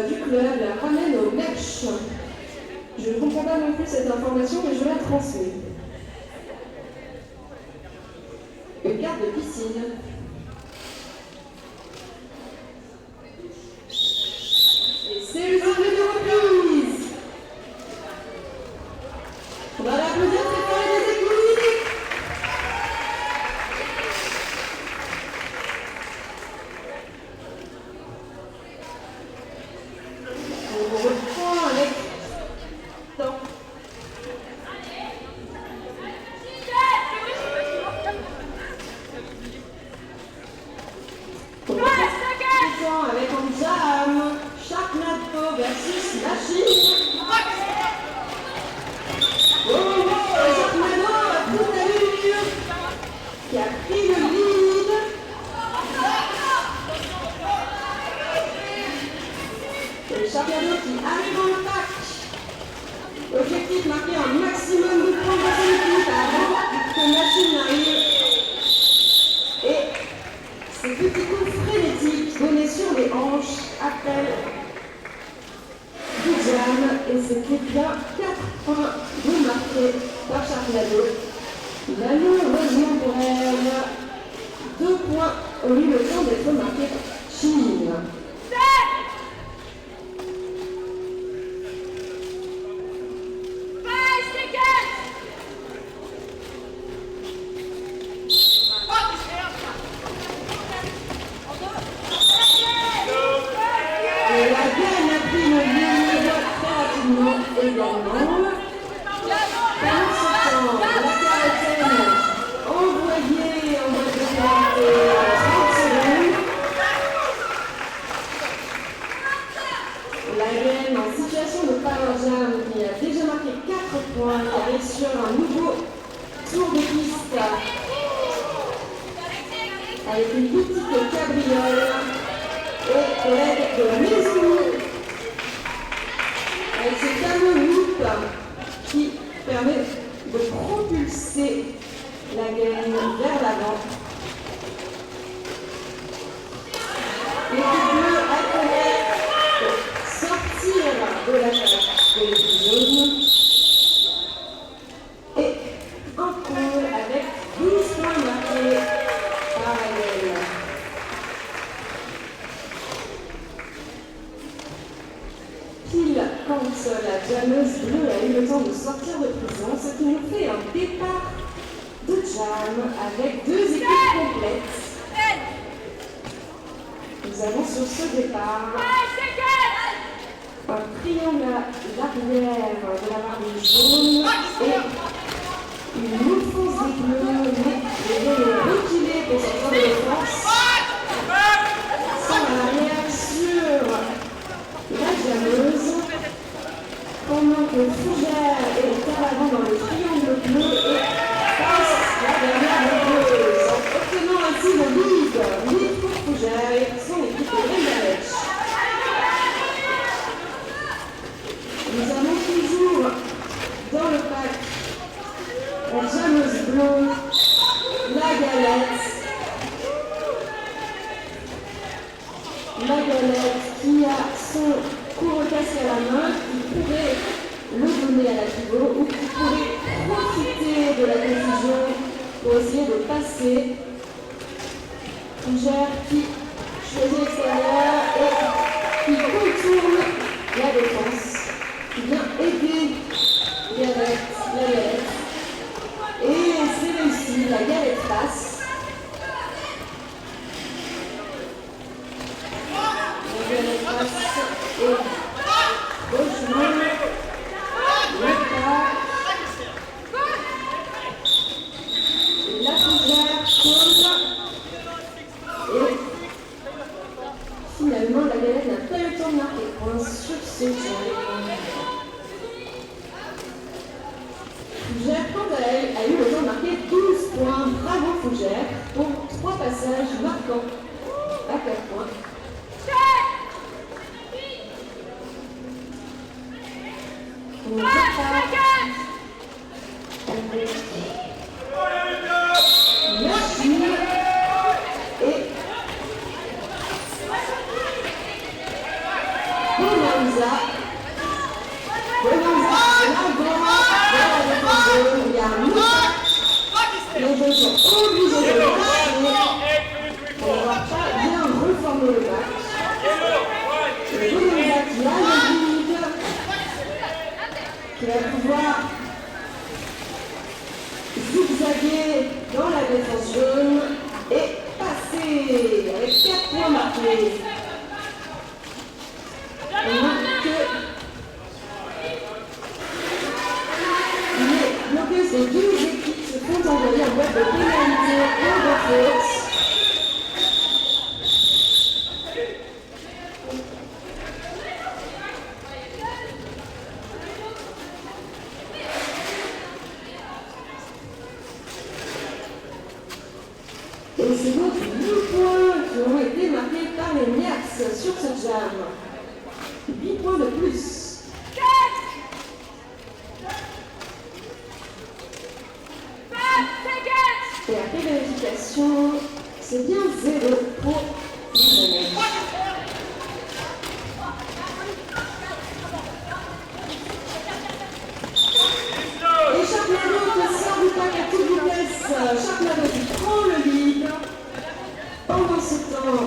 du club la ramène au match. Je ne comprends pas non plus cette information, mais je la transmets. Une carte de piscine. Et c'est le signe de reprise. On va l'applaudir très fort et des équilibres. On reprend avec temps. Avec en jam, Sharknado versus Machine. Oh, Sharknado à toute allure qui a pris le lead. Et Sharknado qui arrive dans le pack. Objectif marqué un maximum de points dans son équipe avant que Machine n'arrive. Et ces petits coups frénétiques donnés sur les hanches appellent du jam et c'était bien 4 points de marqués par Sharknado. Malheureusement pour elle, 2 points ont eu le temps d'être marqués par Chine. Également. Pendant ce temps, la quarantaine envoyée en mode de 30 secondes. La reine en situation de power jam qui a déjà marqué 4 points, qui arrive sur un nouveau tour de piste avec une petite cabriole et l'aide de la maison. Avec ce fameux loop qui permet de propulser la gaine vers l'avant. L'équipe bleue appelée sortir de la chasse de l'équipe jaune. Et un call avec 12 points marqués par la gaine. Quand la jammeuse bleue a eu le temps de sortir de prison, ce qui nous fait un départ de jam avec 2 équipes complètes. Nous avons sur ce départ un triangle à l'arrière de la barre jaune et une offense des bleus, mais ils vont reculer pour sortir de l'offense. Sans à l'arrière sur la jammeuse. Pendant que Fougère est à l'avant dans le triangle bleu et passe la dernière bleuse, en obtenant ainsi le lead pour Fougère et son équipe de Rengalech. Nous avons toujours dans le pack la jammeuse bleue, la galette qui a son court casque à la main, qui pourrait le donner à la pivot ou qui pourrait profiter de la confusion pour essayer de passer. Fougère qui choisit l'extérieur et qui contourne la défense, qui vient aider la galette. Et c'est réussi, la galette passe. La galette passe et rejoint le pas. La Fougère colle. Et finalement, la galette n'a pas eu le temps de marquer point sur ce tir. Fougère, quant à elle, a eu le temps de marquer 12 points. Bravo Fougère pour 3 passages marquants à 4 points. On repart avec jeunes sont obligés de lâcher. On ne va pas bien reformer le match. Le Bonanza qui a le lead, qui va pouvoir zigzaguer dans la défense jaune et passer avec 4 points marqués. On marque que les bloqueuses des deux équipes se font envoyer en boîte de pénalité et de faute. Et c'est donc 8 points qui ont été marqués par les Niax sur ce jam. 8 points de plus. Et après vérification, c'est bien 0 pour les Et Charpnado qui sort du pack à toute vitesse. Charpnado qui prend le lead. Pendant ce temps,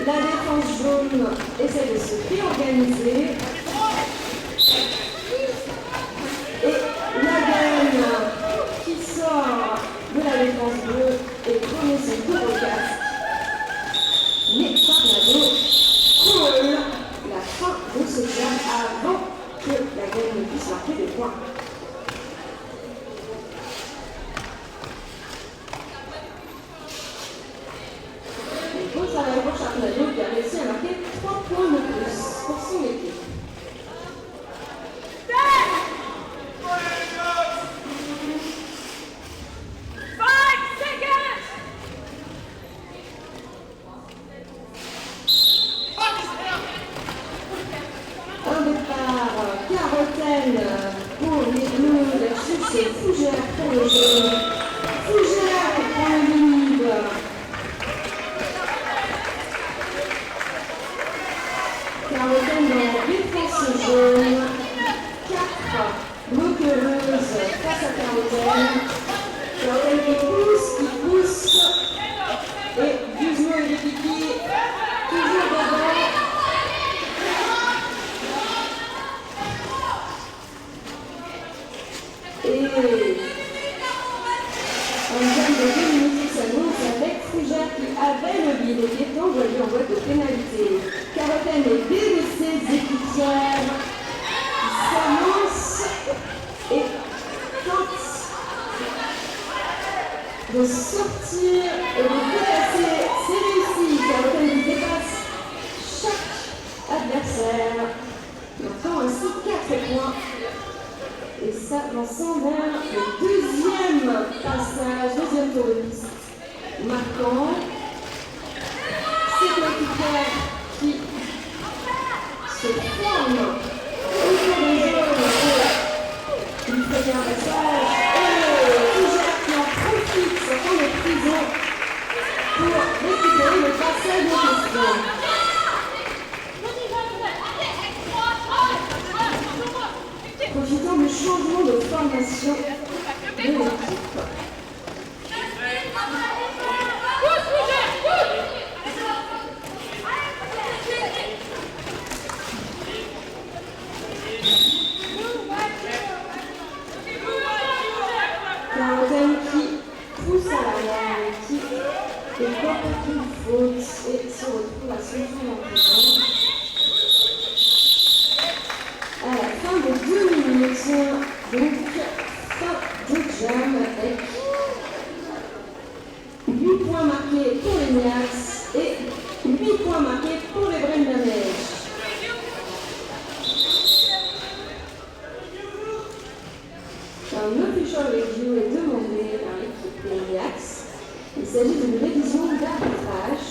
la défense jaune essaie de se réorganiser. Et la gagne qui sort de la défense bleue et prenait son coup au casque. Mais Charpnado colle la fin de ce jam avant que la gagne ne puisse marquer des points. Ça va pour Charpnado qui a réussi à marquer 3 points de plus pour son équipe. Un départ Carotène pour les bleus, la chute c'est Fougère pour le jaune. Fougère qui prend le lead. Carotène dans la défense jaune, 4 bloqueuses face à Carotène. Carotène qui pousse, et Guzman et Kiki toujours devant. Et un jam de 2 minutes qui s'annonce avec Fougère qui avait le lead et qui est envoyé en boîte de pénalité. Carotène est délaissée des équipières qui s'annonce et tente de sortir et de dépasser. C'est réussi. Carotène qui dépasse chaque adversaire. Maintenant ainsi 4 points. Et ça l'ensemble vers le deuxième passage, deuxième tour de piste marquant. C'est l'équipière qui se forme autour des jaunes et il fait un passage. Et Fougère qui en profite, sortant de prison pour récupérer le passage de question. Profitant du changement de formation de l'équipe. Carotène qui pousse à l'arrière l'équipe et porte une faute et se retrouve à son tour en prison. À la fin de 2 minutes, donc fin de jam avec 8 points marqués pour les Niax et 8 points marqués pour les Brain Damage. Un official review est demandé par l'équipe des Niax. Il s'agit d'une révision d'arbitrage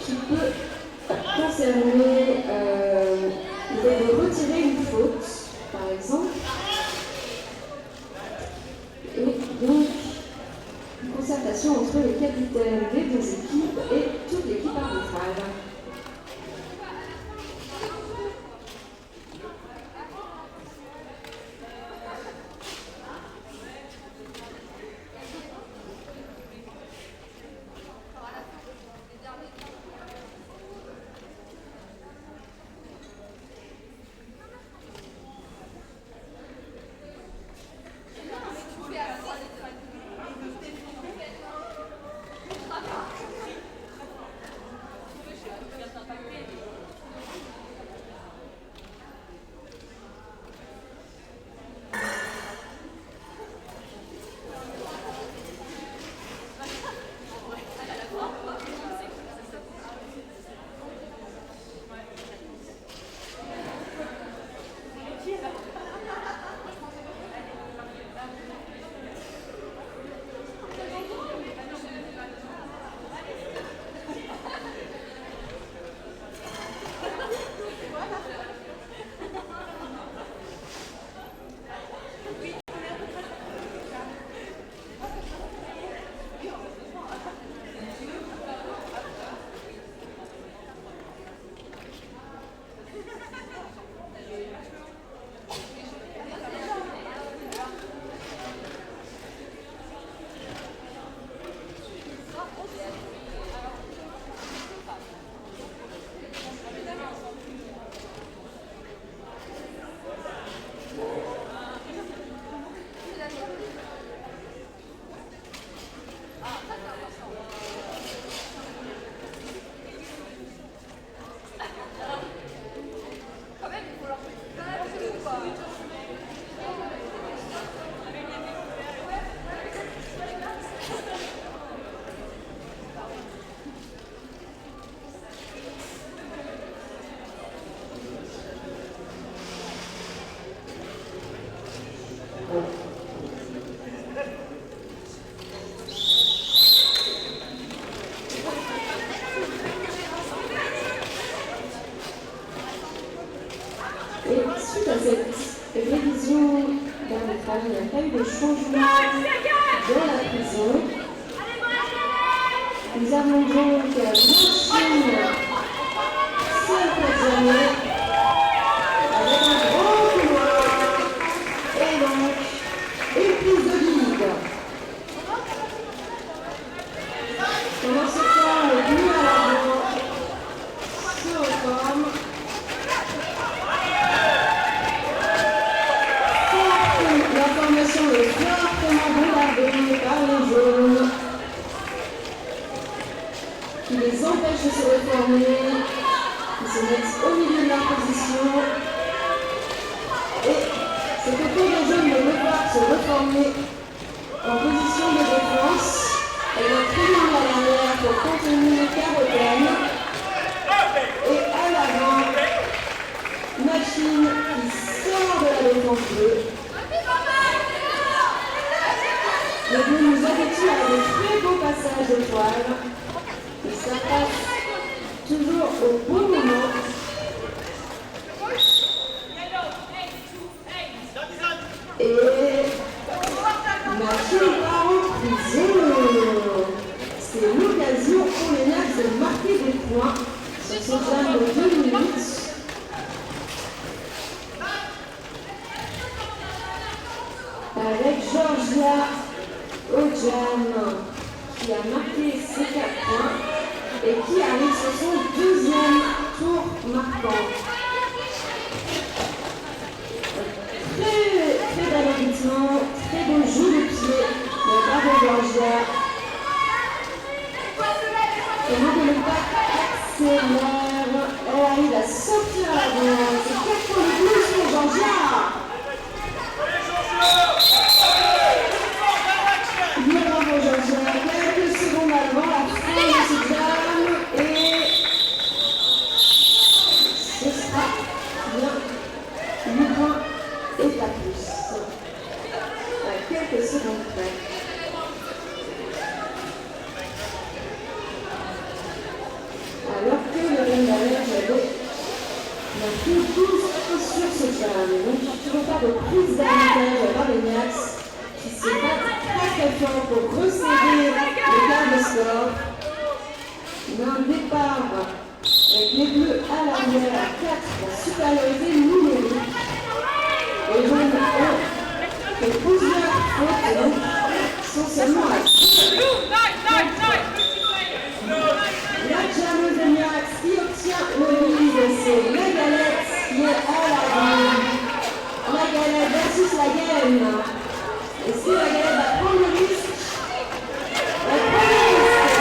qui peut concerner le fait de retirer une faute, par exemple, et donc une concertation entre les capitaines des deux équipes et toute l'équipe arbitrale. prolongation. Nous avons donc Machine, seul prisonnier, avec un grand couloir et donc une prise de vide. Pendant ce temps, le bleu à l'avant se reforme. L'information est fortement bombardée par les jaunes qui les empêchent de se reformer, qui se mettent au milieu de leur position. Et c'est au tour des jaunes de devoir se reformer en position de défense. Elle va très loin à l'arrière pour contenir Carotène. Et à l'avant, Machine qui sort de la défense bleue. Les bleus nous habituent à de très beaux passages de toile. Et ça passe toujours au bon moment. Et Machine part en prison. C'est l'occasion pour les Nats de marquer des points sur ce jam de 2 minutes. Avec Georgia Ojam qui a marqué ses 4 points et qui arrive sur son deuxième tour marquant. Très bel rythme, très beau jeu de pied de la part de Georgia. Comment que le pack accélère, elle arrive à sortir à l'avant. C'est 4 points de plus pour Georgia. Bien bravo Georgia, quelques secondes avant la fin de ce jam et ce sera bien 8 points et pas plus. À quelques secondes près. Alors que le Rendaner avait marqué 12 sur ce jam. Donc toujours pas de prise d'avantage par les Nats qui se battent très fort pour resserrer le quart de score. Un départ avec les bleus à l'arrière à 4 en supériorité numérique. Les jaunes ont fait plusieurs fautes, donc sont seulement à 2. La jameuse de Niax qui obtient le lead, c'est la galette qui est à l'avant. La galette versus la gaine. Est-ce que la galette va prendre le risque? Elle prend le risque.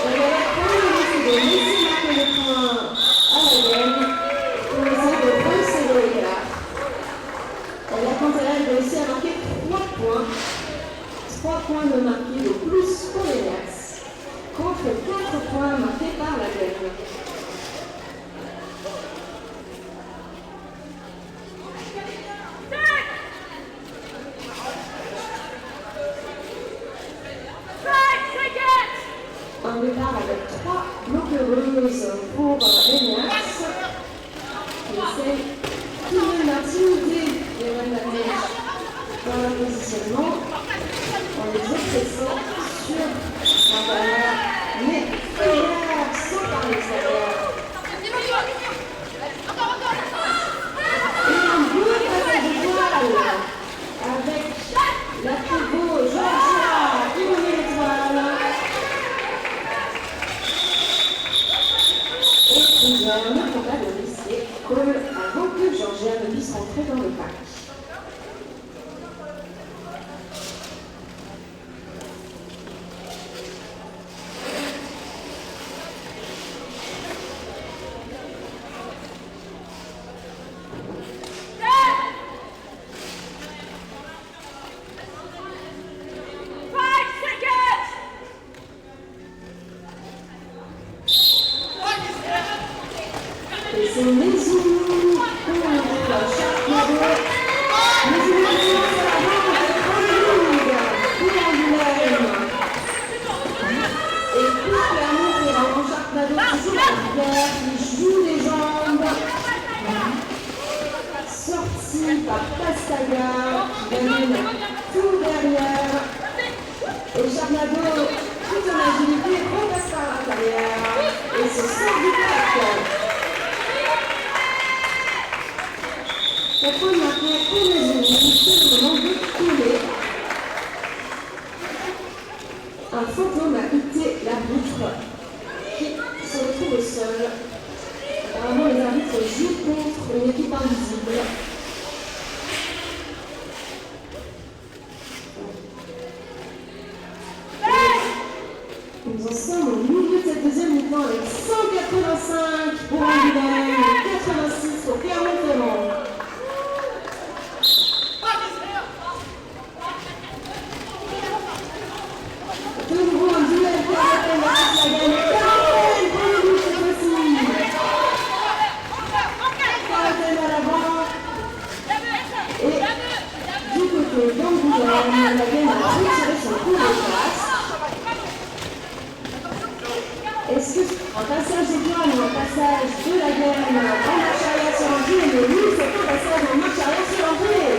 La galette prend le risque de laisser marquer le point à la gaine pour essayer de resserrer l'écart. Elle a quant à elle réussi à marquer 3 points. 3 points de marqués de plus pour les Nats, contre 4 points marqués par la gaine. Un départ avec 3 bloqueuses pour les Nats qui essayent tout de même d'intimider les Rendaner dans leur positionnement en les oppressant sur l'intérieur, mais sans par l'extérieur. Et un beau passage de toile avec la Togo Georgia qui remet l'étoile. Et Georgia ne prend pas de risque avant que Georgia ne puisse rentrer dans le pack. sommes au milieu de cette deuxième mi-temps avec 185 pour Angoulême et 86 pour Clermont-Ferrand. De nouveau un duel pour la gagne. Quarantaine pour le but cette fois-ci. Quarantaine à l'avant. Et du côté d'Angoulême, la gagne a retiré son coup de passe. Est-ce qu'un passage est bien ou un passage de la gaine en marche arrière sur l'entrée? Mais oui, c'est un passage en marche arrière sur l'entrée.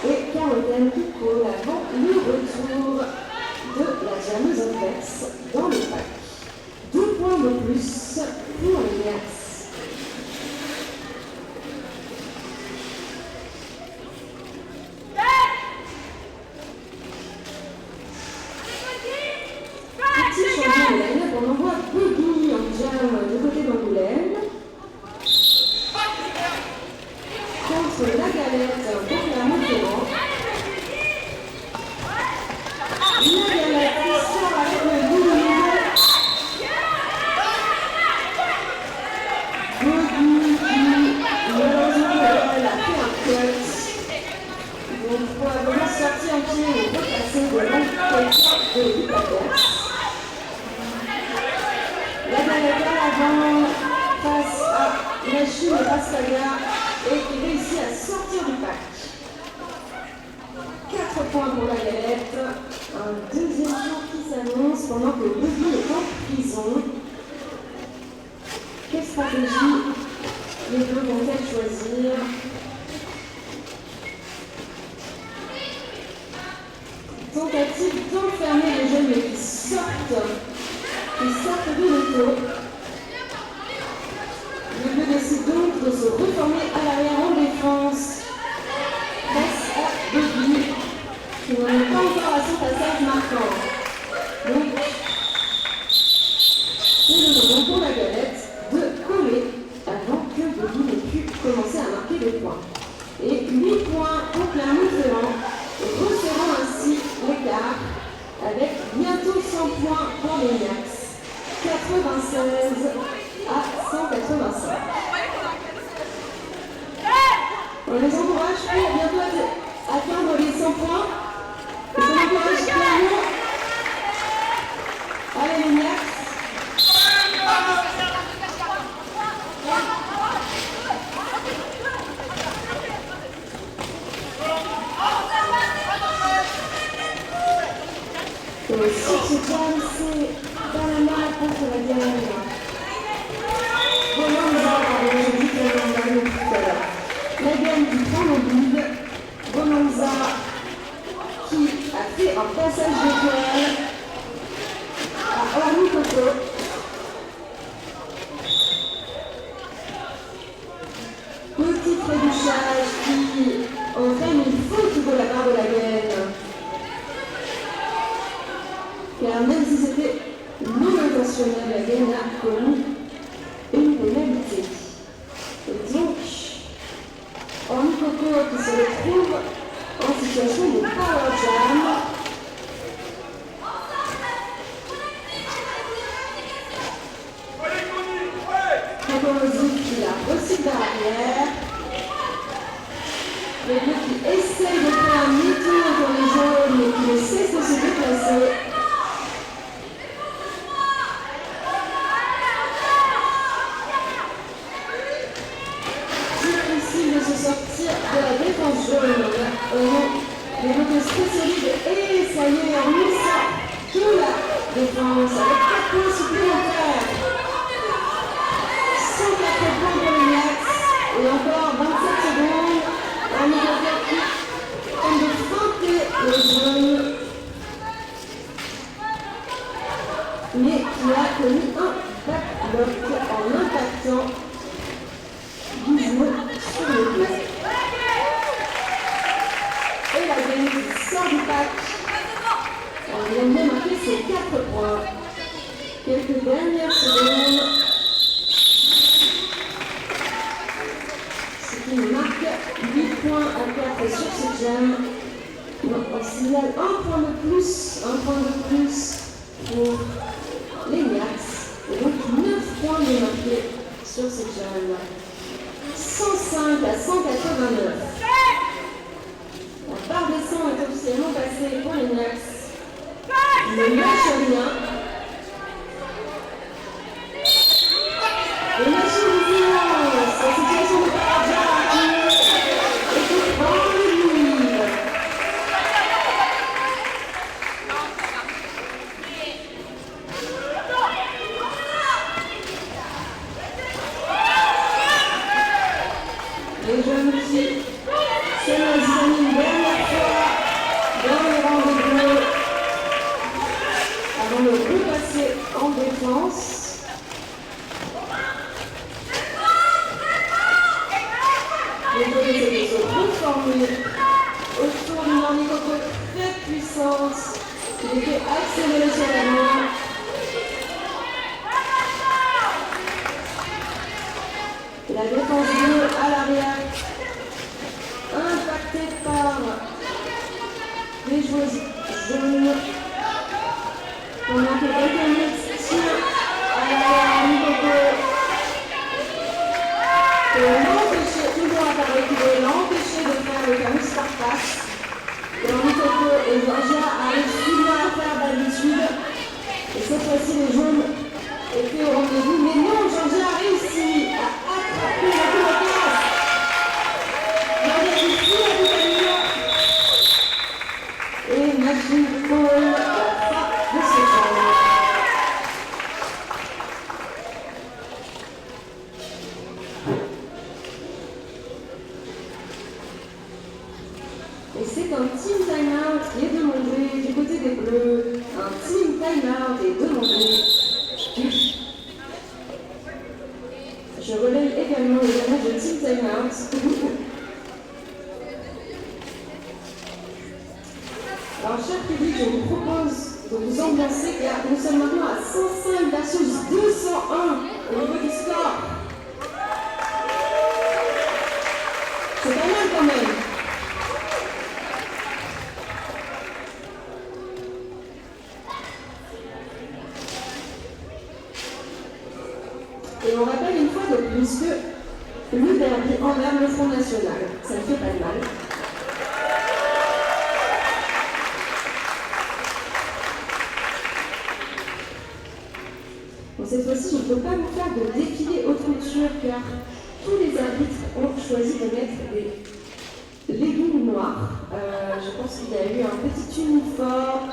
Et Quarantaine qui colle avant le retour de la jameuse adverse dans le pack. 2 points de plus pour les Niax. Petit changement de line-up, on envoie Buggy en jam du côté d'Angoulême. Contre la galette pour Clermont-Ferrand. La galette qui sort avec le bout de milieu. Buggy qui, malheureusement, elle a fait un cut. Donc, probablement sortir en pied et repasser de l'entrée de l'équipe adverse. La galette à l'avant face à Machine et Pastaga et qui réussit à sortir du pack. 4 points pour la galette. Un deuxième tour qui s'annonce pendant que Buggy est en prison. Quelle stratégie les deux vont-elles choisir? Tentative d'enfermer les jeunes mais qui sortent de l'auto. Le lieu décide donc de se reformer à l'arrière en défense face à Buggy qui n'en est pas encore à son passage marquant. Donc, c'est le moment pour la galette de coller avant que Buggy n'ait pu commencer à marquer des points. Et 8 points pour Clermont-Ferrand, resserrant ainsi l'écart avec bientôt 100 points pour les Niax. 96 à 185. On les encourage pour bientôt atteindre les 100 points. On encourage Clermont. Allez les Niax. Et sur ce jam, c'est Panama contre la gagne. Bonanza, je dis Bonanza tout à l'heure. La gagne qui prend le lead. Bonanza qui a fait un passage d'étoile à Orly Coco. Petit trébuchage qui entraîne une faute de la part de la gaine. Car même si c'était non intentionnel, la gaine a commis une pénalité. Et donc, Orly Coco qui se retrouve en situation de power jam. Kokorozu qui la recycle derrière. Les deux qui essayent de faire un demi-tour pour les jaunes mais qui ne cessent de se déplacer. Difficile de se sortir de la défense jaune. Les deux spécialistes et ça y est, on mise toute la défense avec 4 points supplémentaires. 104 points pour les Niax et encore 27 secondes. Un Angleterre qui tente de frapper les jeunes, mais qui a commis un backblock en impactant Gizmo sur le pied. Et la gagne qui sort du pack. On vient de marquer ses 4 points. Quelques dernières secondes. Ce qui signale un point de plus pour les Niax. Et donc 9 points de marqués sur cette jam. 105 à 189. La barre des 100 est officiellement passée pour les Niax. Ne lâche rien. Le match de silence, la situation de Paraja est dans le lead. Les jeunes filles se laissent une dernière fois dans les rangs de bleu avant de repasser en défense. Les jeunes essaient de se reformer autour d'une ornicoco très puissante qui les fait accélérer sur la main. Et la défense bleue à l'arrière, impactée par les joueuses jaunes. Pendant que quelqu'un tire à l'arrière ornicoco. Et l'empêcher, toujours à part récupérer, l'empêcher de faire le fameux start pass. Et ornicoco et Georgia arrivent si bien à faire d'habitude. Et cette fois-ci, les jaunes étaient au rendez-vous. Mais non, Georgia a réussi à attraper la passe. Georgia qui suit la bouteille. Et Machine Paul à la fin de ce jeu. Et c'est un team time-out qui est demandé du côté des Bleus. Un team time-out est demandé. Je relaye également les images de team time-out. Alors, cher public, je vous propose de vous ambiancer car nous sommes maintenant à 105 versus 201 au niveau du score. C'est pas mal quand même. Et on rappelle une fois de plus que le derby envers le Front National, ça ne fait pas de mal. Bon, cette fois-ci, je ne peux pas vous faire de défilé aux cultures car tous les arbitres ont choisi de mettre des leggings noirs. Je pense qu'il y a eu un petit uniforme.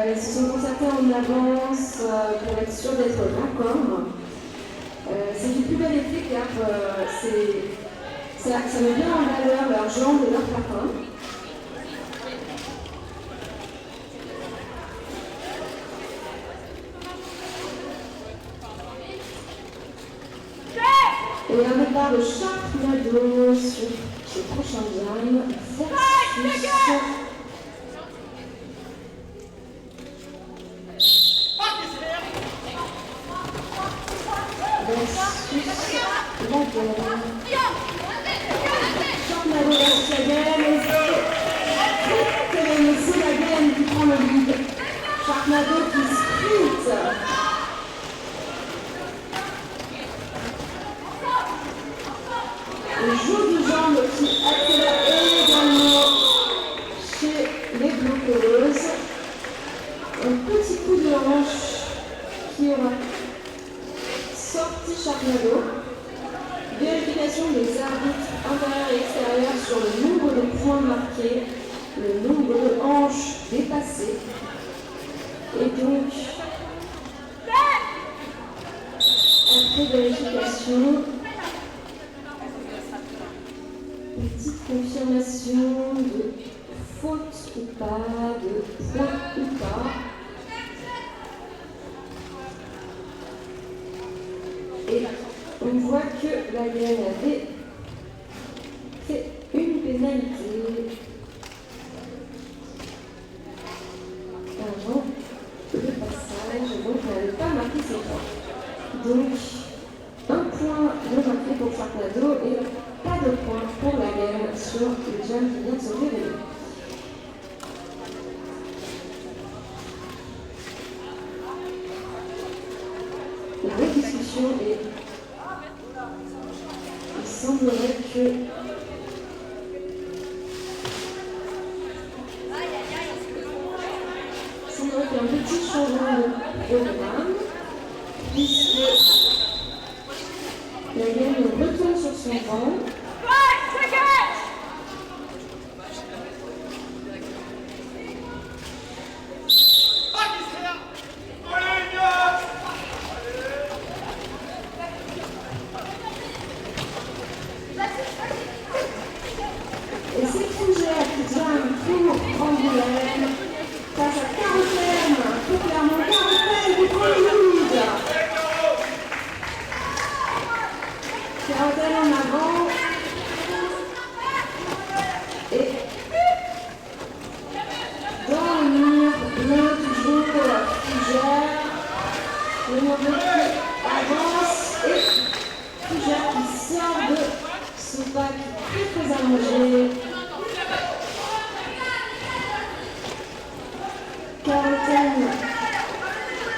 Ils se sont concertés en avance pour être sûrs d'être raccord. C'est du plus bel effet car ça met bien en valeur leurs jambes et leurs patins. Et un départ de Sharknado sur ce prochain jam versus la gaine. Sharknado versus la gaine. Et c'est la gaine qui prend le lead. Sharknado qui sprint. Le jeu de jambes qui accélère également chez les bloqueuses. Un petit coup de hanche qui aura sorti Sharknado. Vérification des arbitres intérieurs et extérieurs sur le nombre de points marqués, le nombre de hanches dépassées. Et donc, après vérification, petite confirmation de faute ou pas, de point ou pas. Et on voit que la gaine avait fait une pénalité avant le passage, donc elle n'avait pas marqué ses points. Donc, un point de marqué pour Sharknado et pas de point pour la gaine sur le jam qui vient de se révéler. vraie discussion et il semblerait que qu'il y a un petit changement de programme puisque la gagne retourne sur son banc. Et c'est Fougère qui gagne pour Angoulême face à Carotène, tout clairement Carotène qui prend le lead. Carotène en avant. Et dans le mur bleu toujours Fougère. Le mur bleu qui avance et Fougère qui sort de ce pack très allongé. Carotène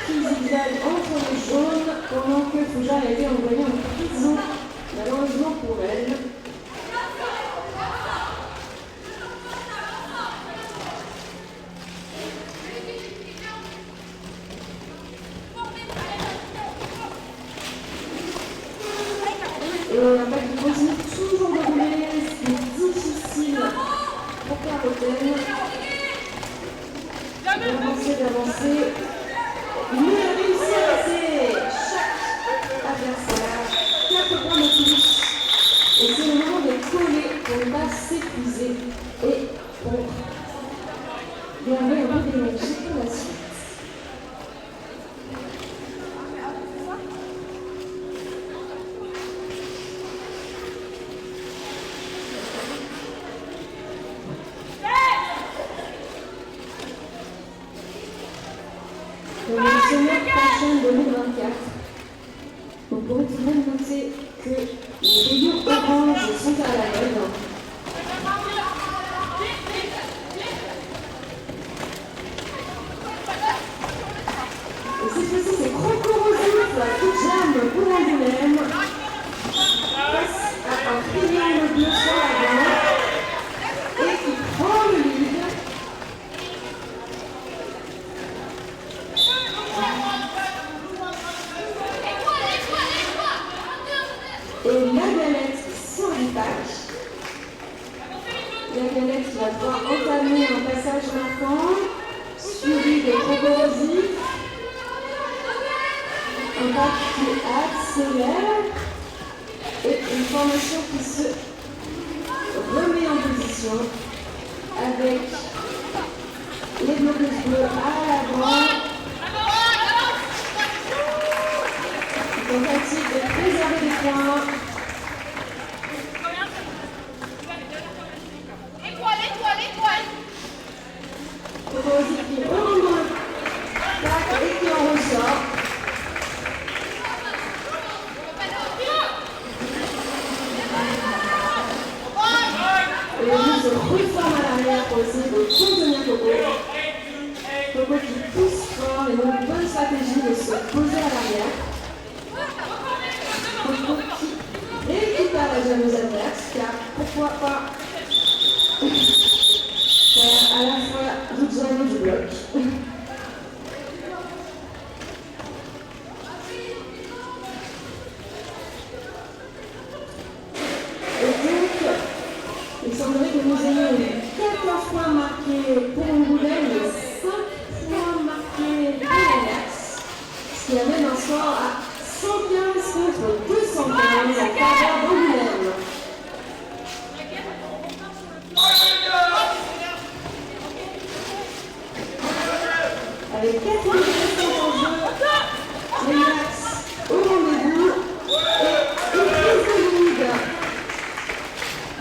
qui zigzague entre les jaunes pendant que Fougère a été envoyée en prison, malheureusement pour elle. Et un pack qui continue toujours de rouler, c'est difficile pour Carotène d'avancer. Mais il a réussi à passer chaque adversaire, 4 points de plus. Et c'est le moment de coller pour ne pas s'épuiser et pour garder un peu d'énergie pour la suite. Dans le sommet prochain 2024, vous pourrez tout de même noter que les rayons orange sont à la mode. Et cette fois-ci, c'est Croco Rosif qui jamme pour Angoulême face à un triangle bleu sur la main et qui prend le lead. Et la galette sur du pack. La galette qui va pouvoir entamer un passage marquant, suivi de Croco Rosif. Un pack qui accélère et une formation qui se remet en position avec les bloqueuses bleues à l'avant. Tentative de préserver les points. Croco Rosif qui remonte dans le pack et qui en ressort. Et le jeu se reforme à l'arrière pour essayer de contenir Coco. Coco qui pousse fort et donc une bonne stratégie de se poser à l'arrière. Coco qui récupère la jameuse adverse, car pourquoi pas faire à la fois du jam et du bloc. Il semblerait que nous ayons 14 points marqués pour Angoulême et 5 points marqués pour l'Ajax, ce qui amène un score à 115 contre 215 en faveur d'Angoulême. Avec 4 minutes en jeu, l'Ajax au rendez-vous et une prise de lead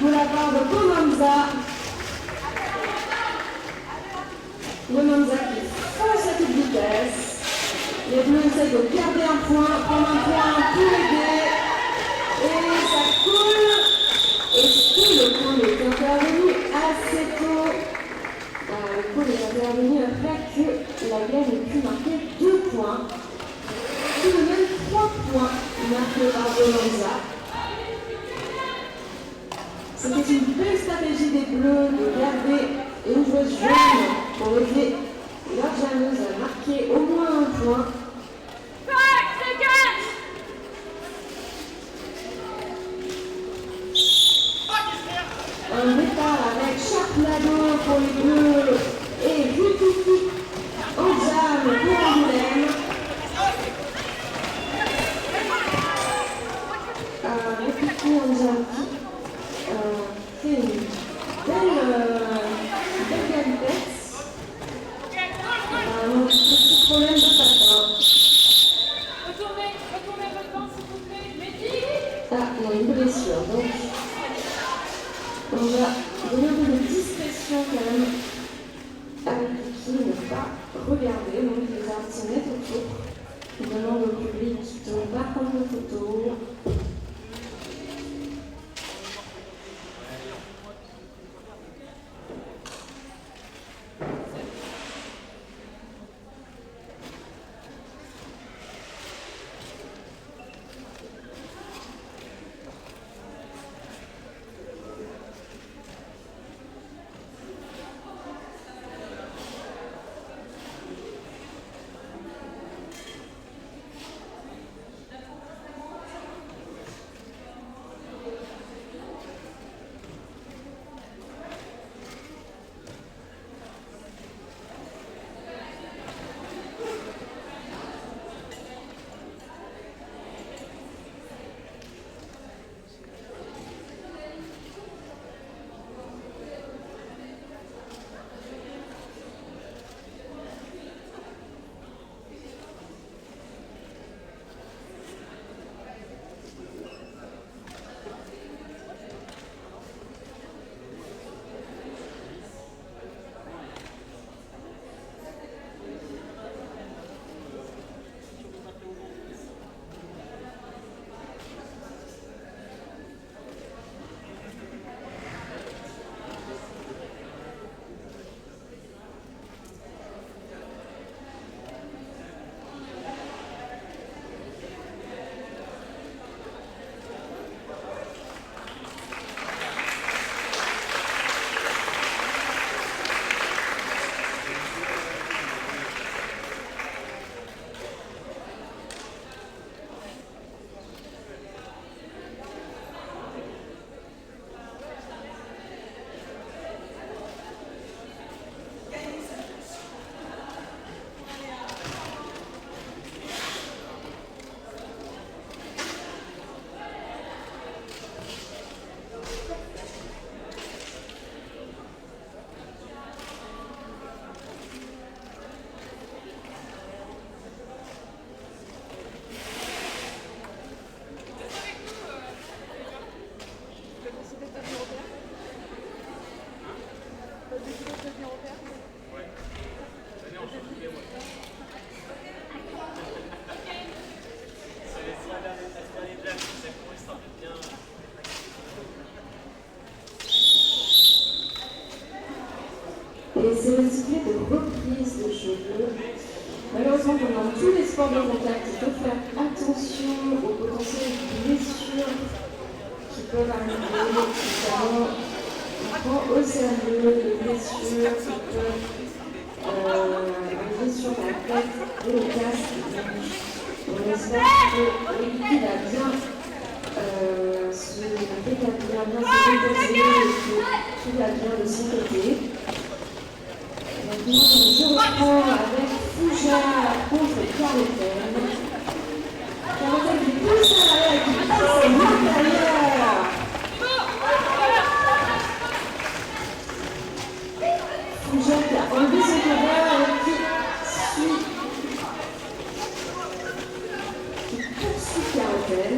de la part de Bonanza. Bonanza qui force à toute vitesse. Les Bleus essayent de garder un point, prendre un point pour aider. Et ça coule. Et si le coup est intervenu assez tôt, le coup est intervenu après que la gagne ait pu marquer 2 points. Tout de même 3 points marqués par Bonanza. C'était une belle stratégie des Bleus de garder une joueuse jaune pour aider leur jalouse à marquer au moins un point. Un départ avec Charplado pour les Bleus et Vutuki en jam pour Angoulême. Vutuki en jam fait une belle galipette. Un petit problème de patin. Retournez votre banc s'il vous plaît. Mehdi. Ah, il y a une blessure donc. On va donner un peu de discrétion quand même avec qui ne pas regarder, donc les artistes se mettent autour. On demande au public de ne pas prendre de photos. Et c'est le cycle de reprise de cheveux. Malheureusement, pendant tous les sports de contact, il faut faire attention aux potentielles blessures qui peuvent arriver, notamment on prend au sérieux les blessures qui peuvent arriver sur la tête et le casque. On espère que l'équipe va bien se rétablir, bien se reposer et que tout va bien de son côté. Maintenant, je reprends avec Fougère contre Carleton. Carleton qui pousse à l'arrière et qui passe à l'intérieur. Fougère qui a enlevé son couvert et qui poursuit Carleton.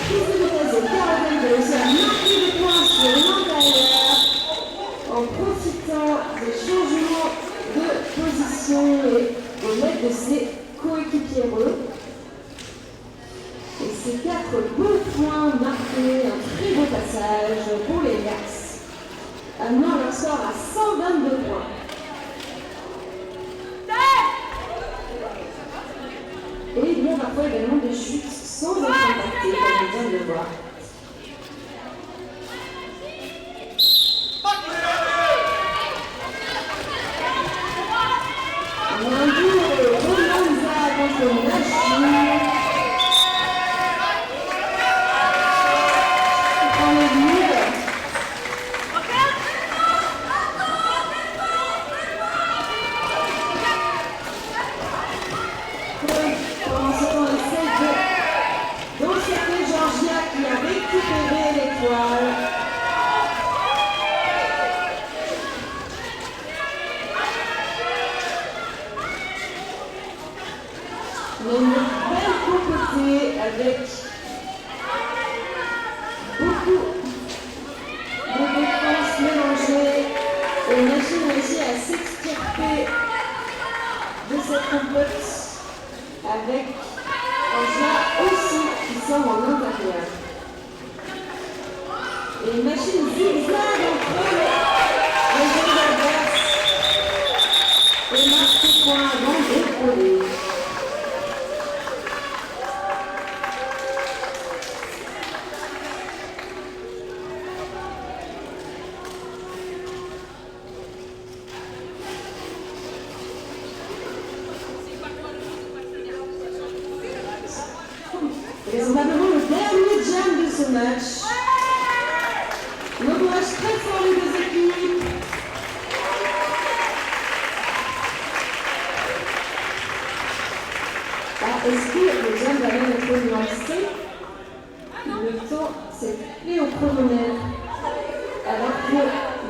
Prise de vitesse de Carleton qui a réussi à marquer des points sur l'intérieur en profitant des changements de position et de l'aide de ses coéquipiers. Et ces 4 beaux points marqués, un très beau passage pour les Gnats, amenant leur score à 122 points. Et bien parfois également des chutes sans être impactées, comme on vient de le voir. Lindour Romanza contre Machine. Il prend le lead. Pendant ce temps, essaie d'encercler Georgia qui a récupéré l'étoile. On a une belle compétition avec beaucoup de défenses mélangées et Machine réussit à s'extirper de cette compétition avec Angela aussi qui sort en intérieur. Et Machine zigzag entre les jeux adverses et marque ce point avant d'écrouler. Raisonnablement le dernier jam de ce match. On encourage très fort les deux équipes. Est-ce que le jam va même être lancé? Le temps s'est clé au chronomètre. Alors que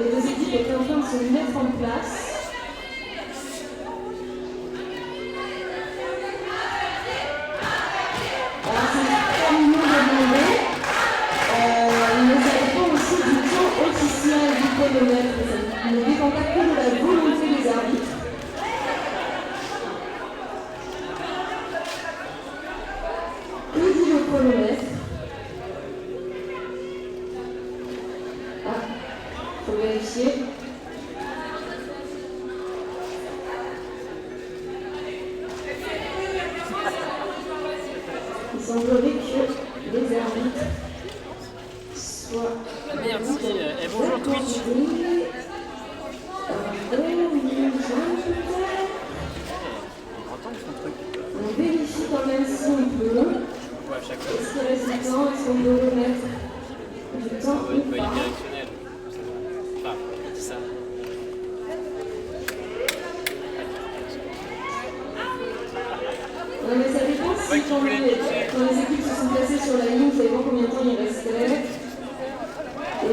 les deux équipes étaient en train de se mettre en place. Ne dépend pas que de la volonté des arbitres. Que dit le chronomètre? Ah, faut vérifier. Il semblerait que les arbitres soient... Merci, et bonjour Twitch. On vérifie quand même si on peut. Est-ce qu'il reste du temps? Est-ce qu'on peut le mettre du temps ou pas? Unidirectionnel. Enfin, ça. Non mais ça dépend si quand les équipes se sont placées sur la ligne, vous savez pas combien de temps il restait. Et...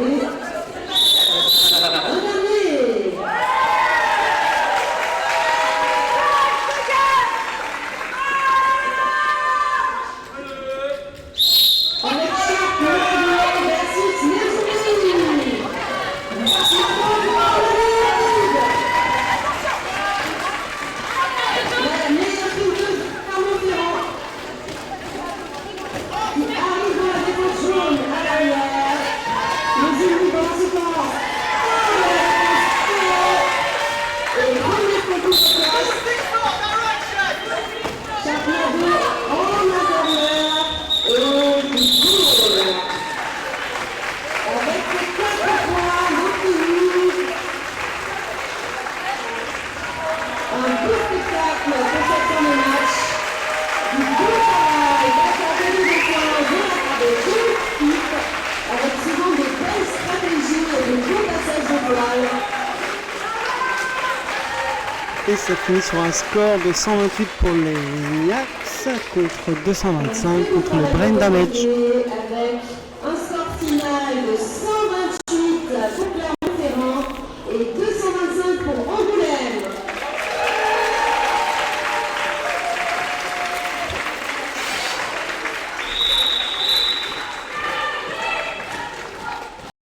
Et ça finit sur un score de 128 pour les Niax contre 225 contre le Brain Damage. Avec un score final de